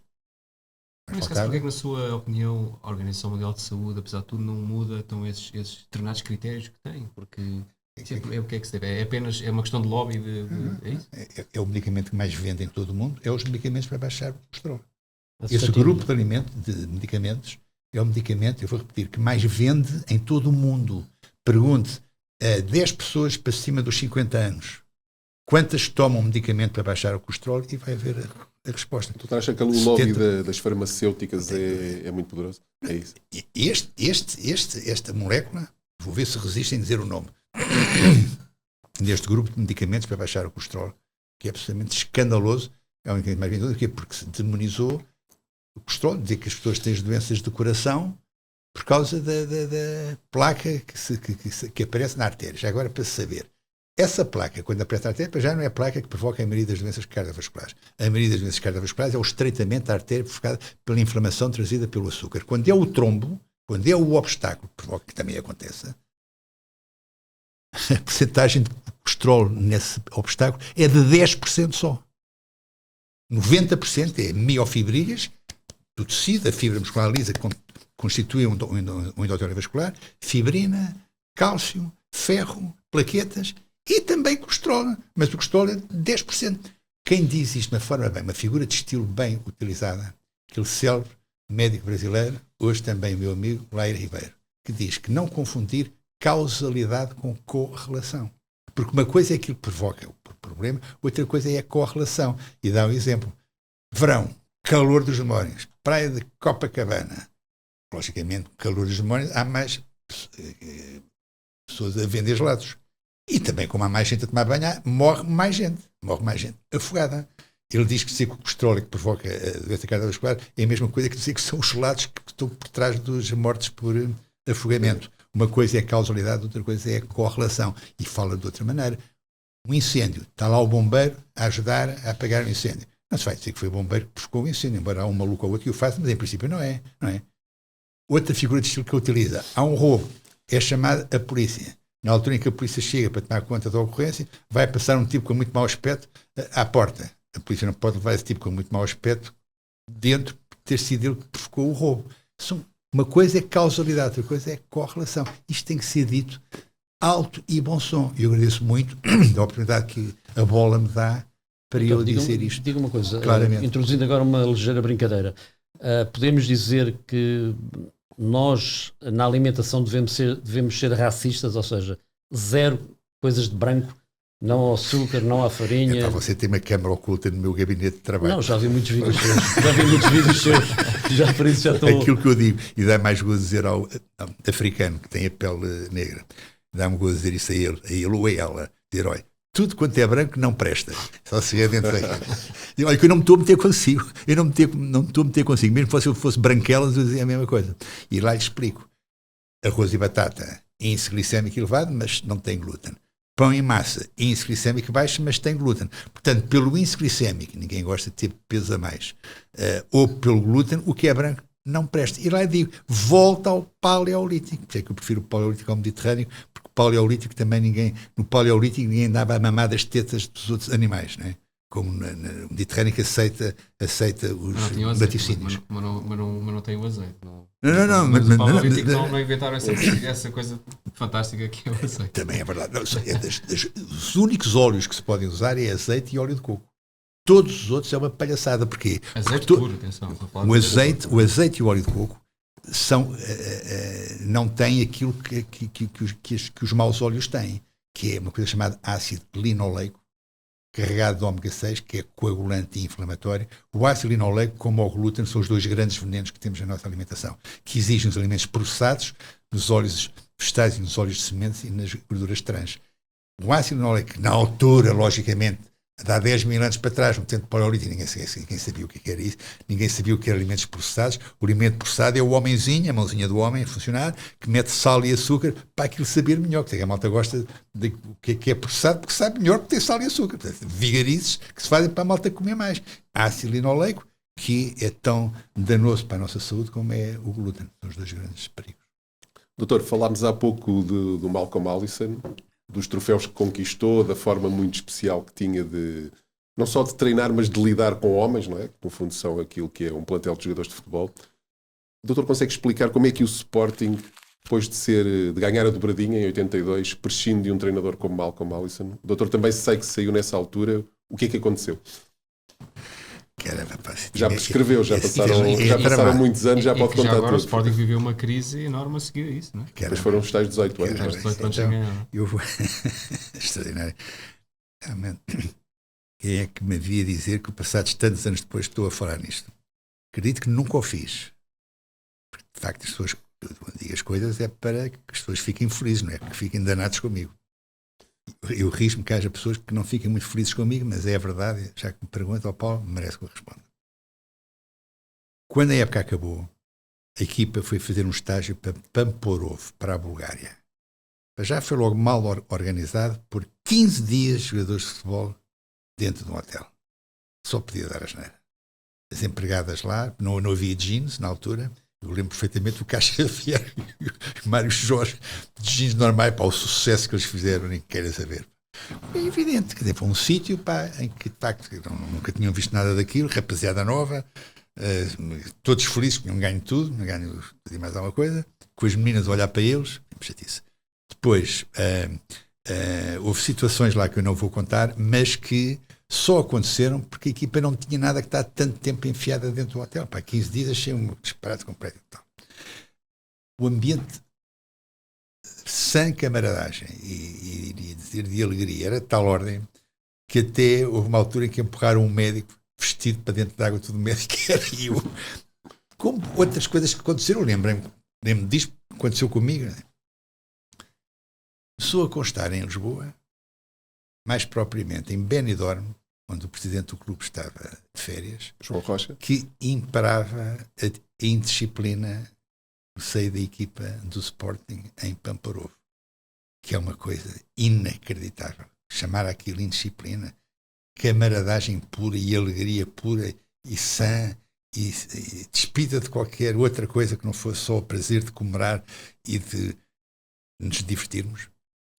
Mas porquê que, na sua opinião, a Organização Mundial de Saúde, apesar de tudo, não muda então esses determinados critérios que tem? Porque Sim, o que é que se deve? É apenas uma questão de lobby? É isso? É o medicamento que mais vende em todo o mundo, é os medicamentos para baixar o colesterol. As Esse estatinas. grupo de medicamentos é o medicamento, eu vou repetir, que mais vende em todo o mundo. Pergunte a 10 pessoas para cima dos 50 anos quantas tomam medicamento para baixar o colesterol e vai ver a resposta. Tu achas que o lobby das farmacêuticas é muito poderoso? É isso. Esta molécula, vou ver se resistem a dizer o nome, deste grupo de medicamentos para baixar o colesterol, que é absolutamente escandaloso, é o medicamento mais vendido, porque se demonizou o colesterol, dizer que as pessoas têm as doenças do coração por causa da placa que aparece na artéria. Já agora, para se saber, essa placa, quando aparece na artéria, já não é a placa que provoca a maioria das doenças cardiovasculares. A maioria das doenças cardiovasculares é o estreitamento da artéria provocada pela inflamação trazida pelo açúcar. Quando é o trombo, quando é o obstáculo que provoca, que também acontece, a porcentagem de colesterol nesse obstáculo é de 10% só. 90% é miofibrilhas do tecido, a fibra muscular lisa que constitui um endotélio vascular, fibrina, cálcio, ferro, plaquetas e também colesterol. Mas o colesterol é 10%. Quem diz isto de uma forma bem, uma figura de estilo bem utilizada, aquele célebre médico brasileiro, hoje também meu amigo Lair Ribeiro, que diz que não confundir causalidade com correlação. Porque uma coisa é aquilo que provoca o problema, outra coisa é a correlação. E dá um exemplo. Verão, calor dos demónios, praia de Copacabana. Logicamente, calor dos demónios, há mais pessoas a vender gelados. E também, como há mais gente a tomar banho, morre mais gente afogada. Ele diz que dizer que o colesterol é que provoca a doença cardiovascular é a mesma coisa que dizer que são os gelados que estão por trás dos mortes por afogamento. Uma coisa é a causalidade, outra coisa é a correlação. E fala de outra maneira. Um incêndio, está lá o bombeiro a ajudar a apagar o incêndio. Não se vai dizer que foi o bombeiro que provocou o incêndio, embora há um maluco ou outro que o faça, mas em princípio não é. Outra figura de estilo que utiliza, há um roubo, é chamada a polícia. Na altura em que a polícia chega para tomar conta da ocorrência, vai passar um tipo com muito mau aspecto à porta. A polícia não pode levar esse tipo com muito mau aspecto dentro por ter sido ele que provocou o roubo. Uma coisa é causalidade, outra coisa é correlação. Isto tem que ser dito alto e bom som. E eu agradeço muito a oportunidade que a bola me dá para eu dizer isto. Diga uma coisa, claramente. Introduzindo agora uma ligeira brincadeira. Podemos dizer que nós, na alimentação, devemos ser racistas, ou seja, zero coisas de branco, não ao açúcar, não à farinha. Então você tem uma câmara oculta no meu gabinete de trabalho. Não, já vi muitos vídeos seus. Já por isso já estou... Aquilo que eu digo, e dá mais gozo dizer ao africano que tem a pele negra, dá-me gozo dizer isso a ele ou a ela, dizer, olha, tudo quanto é branco não presta. Só se vê dentro daí. Olha, que eu não me estou a meter consigo. Eu não me estou a meter consigo. Mesmo que eu fosse branquelas, eu dizia a mesma coisa. E lá lhe explico. Arroz e batata, índice glicémico elevado, mas não tem glúten. Pão e massa, índice glicémico baixo, mas tem glúten. Portanto, pelo índice glicémico, ninguém gosta de ter peso a mais, ou pelo glúten, o que é branco não presta. E lá digo, volta ao paleolítico. Por isso é que eu prefiro o paleolítico ao mediterrâneo, porque o paleolítico também no paleolítico ninguém dava a mamar das tetas dos outros animais, não é? Como no Mediterrâneo que aceita os laticínios. Mas não tem o azeite. Não. Mas o paleolítico não inventaram essa coisa fantástica que é o azeite. Também é verdade. Os únicos óleos que se podem usar é azeite e óleo de coco. Todos os outros é uma palhaçada. Porquê? Azeite puro, atenção. O azeite e o óleo de coco não têm aquilo que os maus óleos têm, que é uma coisa chamada ácido linoleico, carregado de ômega 6, que é coagulante e inflamatório. O ácido linoleico, como o glúten, são os dois grandes venenos que temos na nossa alimentação, que existem nos alimentos processados, nos óleos vegetais e nos óleos de sementes e nas gorduras trans. O ácido linoleico, na altura, logicamente, há 10 mil anos para trás, no tempo paleolítico, ninguém sabia o que era isso, ninguém sabia o que eram alimentos processados. O alimento processado é o homenzinho, a mãozinha do homem a funcionar, que mete sal e açúcar para aquilo saber melhor. Que a malta gosta de que é processado porque sabe melhor porque tem sal e açúcar. Portanto, vigarizes que se fazem para a malta comer mais. Ácido linoleico, que é tão danoso para a nossa saúde como é o glúten. São os dois grandes perigos. Doutor, falámos há pouco do Malcolm Allison, dos troféus que conquistou, da forma muito especial que tinha de, não só de treinar, mas de lidar com homens, não é? Que no fundo são aquilo que é um plantel de jogadores de futebol. O doutor consegue explicar como é que o Sporting depois de ganhar a dobradinha em 82, prescinde de um treinador como Malcolm Allison. O doutor também sei que saiu nessa altura. O que é que aconteceu? Caramba, pá, Já prescreveu, já passaram muitos anos, já pode contar agora tudo. o Sporting viveu uma crise enorme a seguir a isso, não é? Depois foram os tais 18 anos. Os 18 anos então, sem ganhar. eu vou... Extraordinário. Realmente, quem é que me havia dizer que passados tantos anos depois estou a falar nisto? Acredito que nunca o fiz. Porque, de facto, as pessoas, quando digo as coisas, é para que as pessoas fiquem felizes, não é? Que fiquem danados comigo. Eu risco-me que haja pessoas que não fiquem muito felizes comigo, mas é a verdade, já que me perguntam, Paulo, merece que eu responda. Quando a época acabou, a equipa foi fazer um estágio para Pamporov, para a Bulgária. Já foi logo mal organizado por 15 dias jogadores de futebol dentro de um hotel. Só podia dar asneira. As empregadas lá, não havia jeans na altura. Eu lembro perfeitamente o Caixa Xavier e o Mário Jorge de jeans normais, para o sucesso que eles fizeram, nem queira saber. É evidente, quer dizer, foi um sítio em que de facto nunca tinham visto nada daquilo, rapaziada nova, todos felizes, que tinham ganho tudo, não ganho mais alguma coisa, com as meninas a olhar para eles, chatice. Depois houve situações lá que eu não vou contar, mas que só aconteceram porque a equipa não tinha nada que estar tanto tempo enfiada dentro do hotel. Para 15 dias achei um disparate completo. O ambiente sem camaradagem e de alegria era de tal ordem que até houve uma altura em que empurraram um médico vestido para dentro da água, tudo médico era eu. Como outras coisas que aconteceram, lembro-me disto que aconteceu comigo. Né? Começou a constar em Lisboa, mais propriamente em Benidorm, onde o presidente do clube estava de férias, João Rocha, que imperava a indisciplina no seio da equipa do Sporting em Pamporov, que é uma coisa inacreditável. Chamar aquilo indisciplina, camaradagem pura e alegria pura e sã e despida de qualquer outra coisa que não fosse só o prazer de comemorar e de nos divertirmos.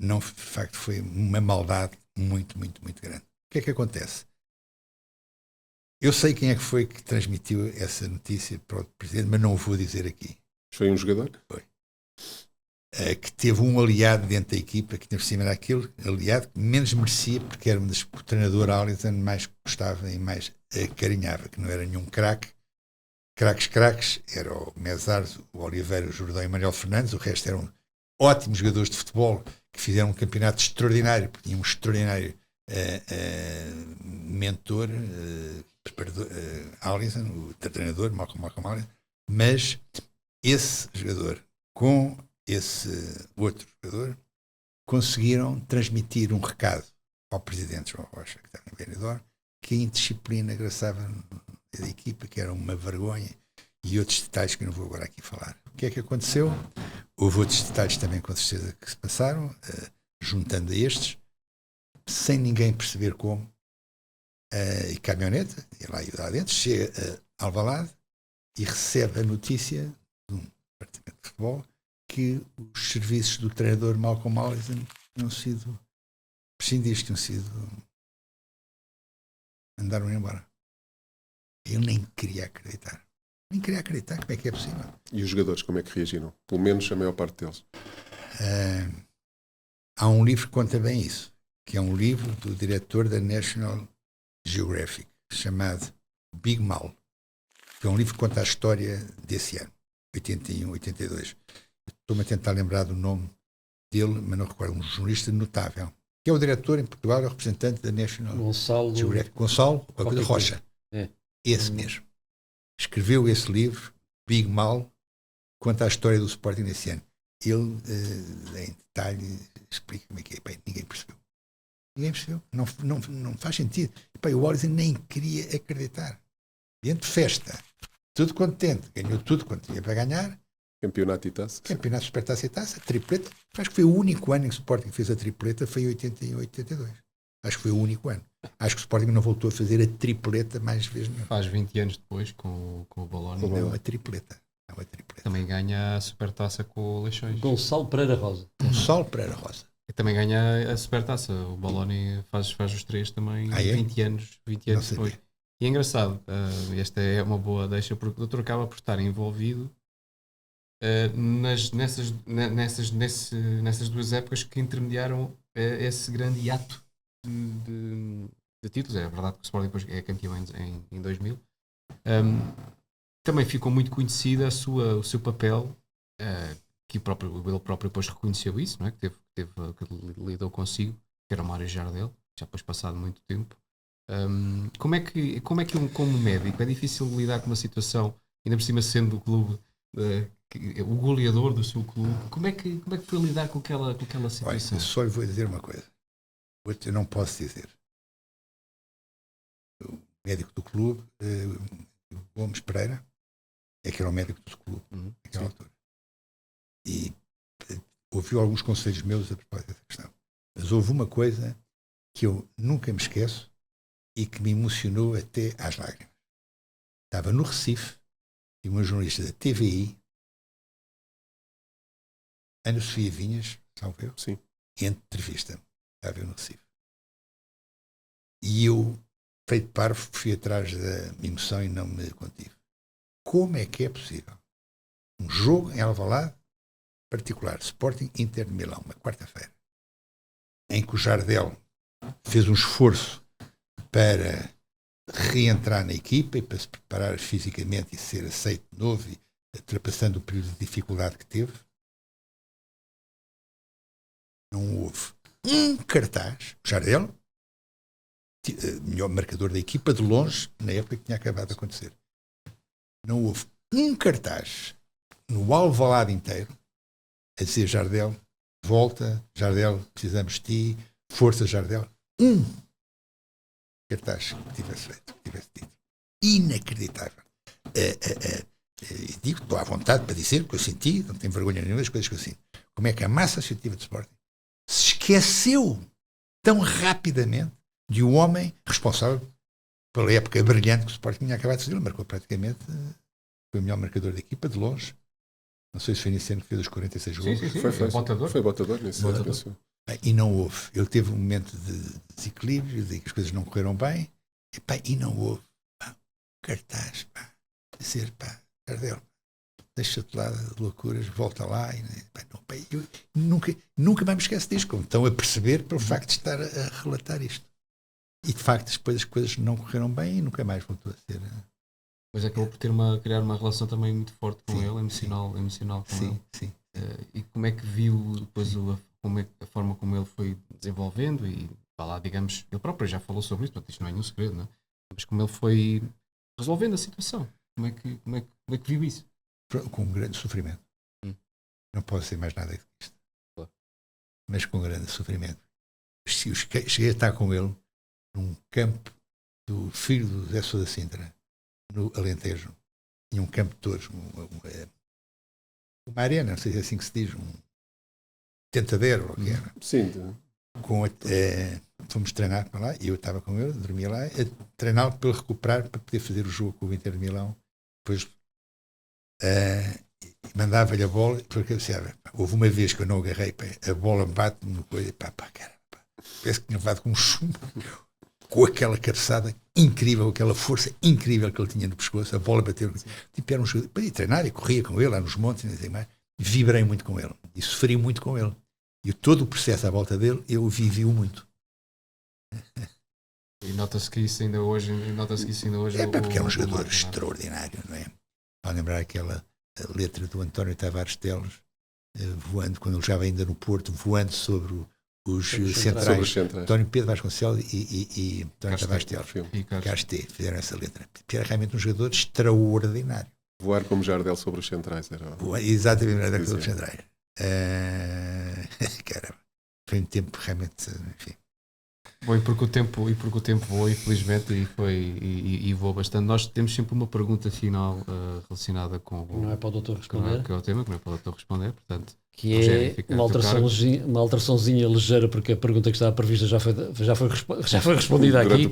Não, de facto, foi uma maldade muito, muito, muito grande. O que é que acontece? Eu sei quem é que foi que transmitiu essa notícia para o presidente, mas não o vou dizer aqui. foi um jogador? Foi. Que teve um aliado dentro da equipa, que por cima era aquele aliado que menos merecia, porque era um dos que o treinador Allison mais gostava e mais acarinhava, que não era nenhum craque. Craques, era o Mesar, o Oliveira, o Jordão e o Manuel Fernandes, o resto eram ótimos jogadores de futebol que fizeram um campeonato extraordinário, porque tinha um extraordinário mentor, Allison, o treinador, Malcolm Allison, mas esse jogador com esse outro jogador conseguiram transmitir um recado ao presidente João Rocha, que estava em Benidorm, que a indisciplina graçava da equipa, que era uma vergonha, e outros detalhes que eu não vou agora aqui falar. O que é que aconteceu? Houve outros detalhes também, com certeza, que se passaram, juntando a estes, sem ninguém perceber como, e caminhoneta, e lá dentro, chega a Alvalade e recebe a notícia de um departamento de futebol que os serviços do treinador Malcolm Allison tinham sido prescindidos, tinham sido mandaram embora. Eu nem queria acreditar. Nem queria acreditar como é que é possível. E os jogadores, como é que reagiram? Pelo menos a maior parte deles. Há um livro que conta bem isso, que é um livro do diretor da National Geographic, chamado Big Mal, que é um livro que conta a história desse ano, 81, 82. Estou-me a tentar lembrar do nome dele, mas não recordo, um jornalista notável, que é o diretor em Portugal, é o representante da National Geographic. Gonçalo Rocha. Esse mesmo. Escreveu esse livro, Big Mal, conta a história do Sporting nesse ano. Ele, em detalhe, explica como é que é. Bem, ninguém percebeu. Ninguém percebeu. Não faz sentido. E, o Allison nem queria acreditar. Dentro de festa, tudo contente, ganhou tudo quanto tinha para ganhar. Campeonato e taça. Campeonato, supertaça e taça, tripleta. Acho que foi o único ano em que o Sporting fez a tripleta, foi em 81, 82. Acho que foi o único ano. Acho que o Sporting não voltou a fazer a tripleta mais vezes nenhuma. Faz 20 anos depois com o Bologna. Não, a tripleta. Também ganha a supertaça com o Leixões. Gonçalo Pereira Rosa. Gonçalo Pereira Rosa. E também ganha a supertaça. O Bologna faz os três também 20 anos depois. E é engraçado, esta é uma boa deixa, porque o doutor acaba por estar envolvido nessas duas épocas que intermediaram esse grande hiato de títulos. É verdade que o Sporting depois é campeão em 2000. Também ficou muito conhecida o seu papel, que ele próprio depois reconheceu isso, não é? que lidou consigo, que era o Mário Jardel, já depois passado muito tempo. Como é que como médico, é difícil lidar com uma situação, ainda por cima sendo o clube, o goleador do seu clube, como é que foi lidar com aquela situação? Olha, eu só lhe vou dizer uma coisa. Eu não posso dizer. O médico do clube, Gomes Pereira, é que era o médico do clube naquela altura. E ouviu alguns conselhos meus a propósito dessa questão. Mas houve uma coisa que eu nunca me esqueço e que me emocionou até às lágrimas. Estava no Recife e uma jornalista da TVI, Ana Sofia Vinhas, salve eu, Sim. entrevista-me. Estava eu no Recife. E eu, feito parvo, fui atrás da minha emoção e não me contive. Como é que é possível? Um jogo em Alvalade, particular, Sporting Inter de Milão, uma quarta-feira, em que o Jardel fez um esforço para reentrar na equipa e para se preparar fisicamente e ser aceito de novo, e ultrapassando o período de dificuldade que teve. Não houve um cartaz. O Jardel, melhor marcador da equipa de longe, na época que tinha acabado de acontecer. Não houve um cartaz no Alvalade inteiro a dizer: Jardel, volta, Jardel, precisamos de ti, força, Jardel. Um cartaz que tivesse feito, que tivesse dito. Inacreditável. Digo, estou à vontade para dizer o que eu senti, não tenho vergonha nenhuma das coisas que eu sinto. Como é que a massa associativa de Sporting se esqueceu tão rapidamente de um homem responsável pela época brilhante que o Sporting tinha acabado de fazer. Ele marcou praticamente, foi o melhor marcador da equipa, de longe. Não sei se foi nesse ano que fez os 46 gols. Sim. Foi botador nesse ano. E não houve. Ele teve um momento de desequilíbrio, de que as coisas não correram bem, e não houve. Cartaz, dizer, Jardel, deixa-te lá de loucuras, volta lá. Eu nunca mais me esqueço disto, como estão a perceber pelo facto de estar a relatar isto. E de facto depois as coisas não correram bem e nunca mais voltou a ser. Mas acabou por criar uma relação também muito forte com ele, emocional com ele. Sim. E como é que viu depois a forma como ele foi desenvolvendo e, lá, digamos, ele próprio já falou sobre isso, portanto isto não é nenhum segredo, não é? Mas como ele foi resolvendo a situação, como é que viu isso? Com um grande sofrimento. Não posso ser mais nada que isto. Claro. Mas com um grande sofrimento. Cheguei a estar com ele num campo do filho do Zé Sousa Sintra, no Alentejo. Tinha um campo de touros, uma arena, não sei se é assim que se diz, um tentadero, ou o que era. Sim. Fomos treinar para lá, e eu estava com ele, dormia lá, a treiná-lo para ele recuperar, para poder fazer o jogo com o Inter de Milão. Depois mandava-lhe a bola, porque eu disse, houve uma vez que eu não agarrei, a bola bate-me no coisa, caramba, parece que tinha levado com um chumbo, com aquela cabeçada incrível, aquela força incrível que ele tinha no pescoço, a bola bateu, tipo, era um jogador, para ir treinar, e corria com ele lá nos montes, não sei mais, vibrei muito com ele, e sofri muito com ele, e todo o processo à volta dele, eu vivi-o muito. E nota-se que isso ainda hoje Porque é um jogador extraordinário, não é? Para lembrar aquela letra do António Tavares Teles, voando, quando ele já ainda no Porto, voando sobre os centrais. António Pedro Vasconcelos e António Tavares Teles. Casté, fizeram essa letra. Era realmente um jogador extraordinário. Voar como Jardel sobre os centrais. Exatamente, era sobre os centrais. Caramba, foi um tempo realmente, enfim. Bom, e porque o tempo voou, infelizmente, e voou bastante. Nós temos sempre uma pergunta final relacionada com não é para o doutor responder, que é o tema, que não é para o doutor responder, portanto, que é uma alteraçãozinha ligeira, porque a pergunta que estava prevista já foi respondida aqui,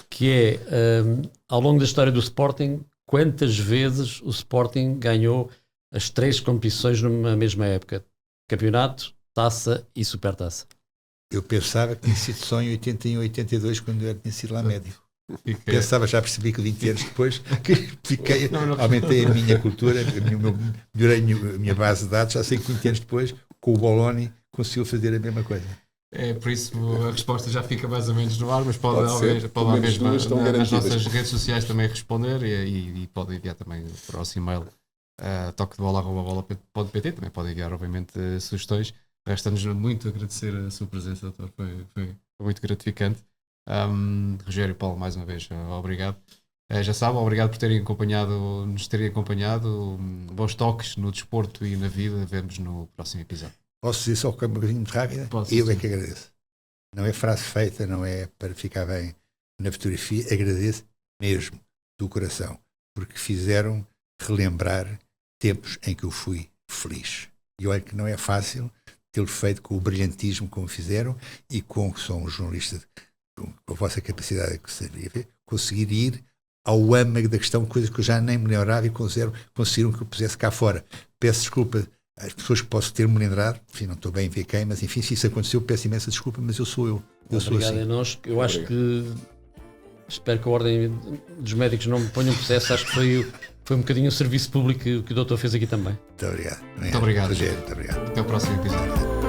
que é, ao longo da história do Sporting, quantas vezes o Sporting ganhou as 3 competições numa mesma época? Campeonato, taça e supertaça. Eu pensava que tinha sido só em 81, 82, quando eu tinha sido lá médio. Pensava, já percebi que 20 anos depois que aumentei a minha cultura, melhorei a minha base de dados, já sei que 20 anos depois, com o Bologna, conseguiu fazer a mesma coisa. Por isso a resposta já fica mais ou menos no ar, mas pode Pelo menos mesmo duas estão nas garantidas. nossas redes sociais também responder e pode enviar também para o nosso e-mail toquedebola@bola.pt, também pode enviar obviamente sugestões. Resta-nos muito agradecer a sua presença, doutor, foi muito gratificante. Rogério, Paulo, mais uma vez, obrigado. Já sabe, obrigado por nos terem acompanhado. Bons toques no desporto e na vida. Vemos no próximo episódio. Posso dizer só uma coisinha muito rápida? Eu é que agradeço. Não é frase feita, não é para ficar bem na fotografia. Agradeço mesmo, do coração, porque fizeram relembrar tempos em que eu fui feliz. E olha que não é fácil tê-lo feito com o brilhantismo como fizeram e com que sou um jornalista com a vossa capacidade que sabia ver, conseguir ir ao âmago da questão, coisas que eu já nem me lembrava e conseguiram que eu pusesse cá fora. Peço desculpa às pessoas que posso ter-me lembrado, enfim, não estou bem a ver quem, mas enfim, se isso aconteceu, peço imensa desculpa, mas eu sou eu. Sou obrigado assim. a nós. Eu acho que espero que a Ordem dos Médicos não me ponha um processo. Acho que foi um bocadinho o serviço público que o doutor fez aqui também. Muito obrigado. Muito obrigado. Prazer, muito obrigado. Até o próximo episódio.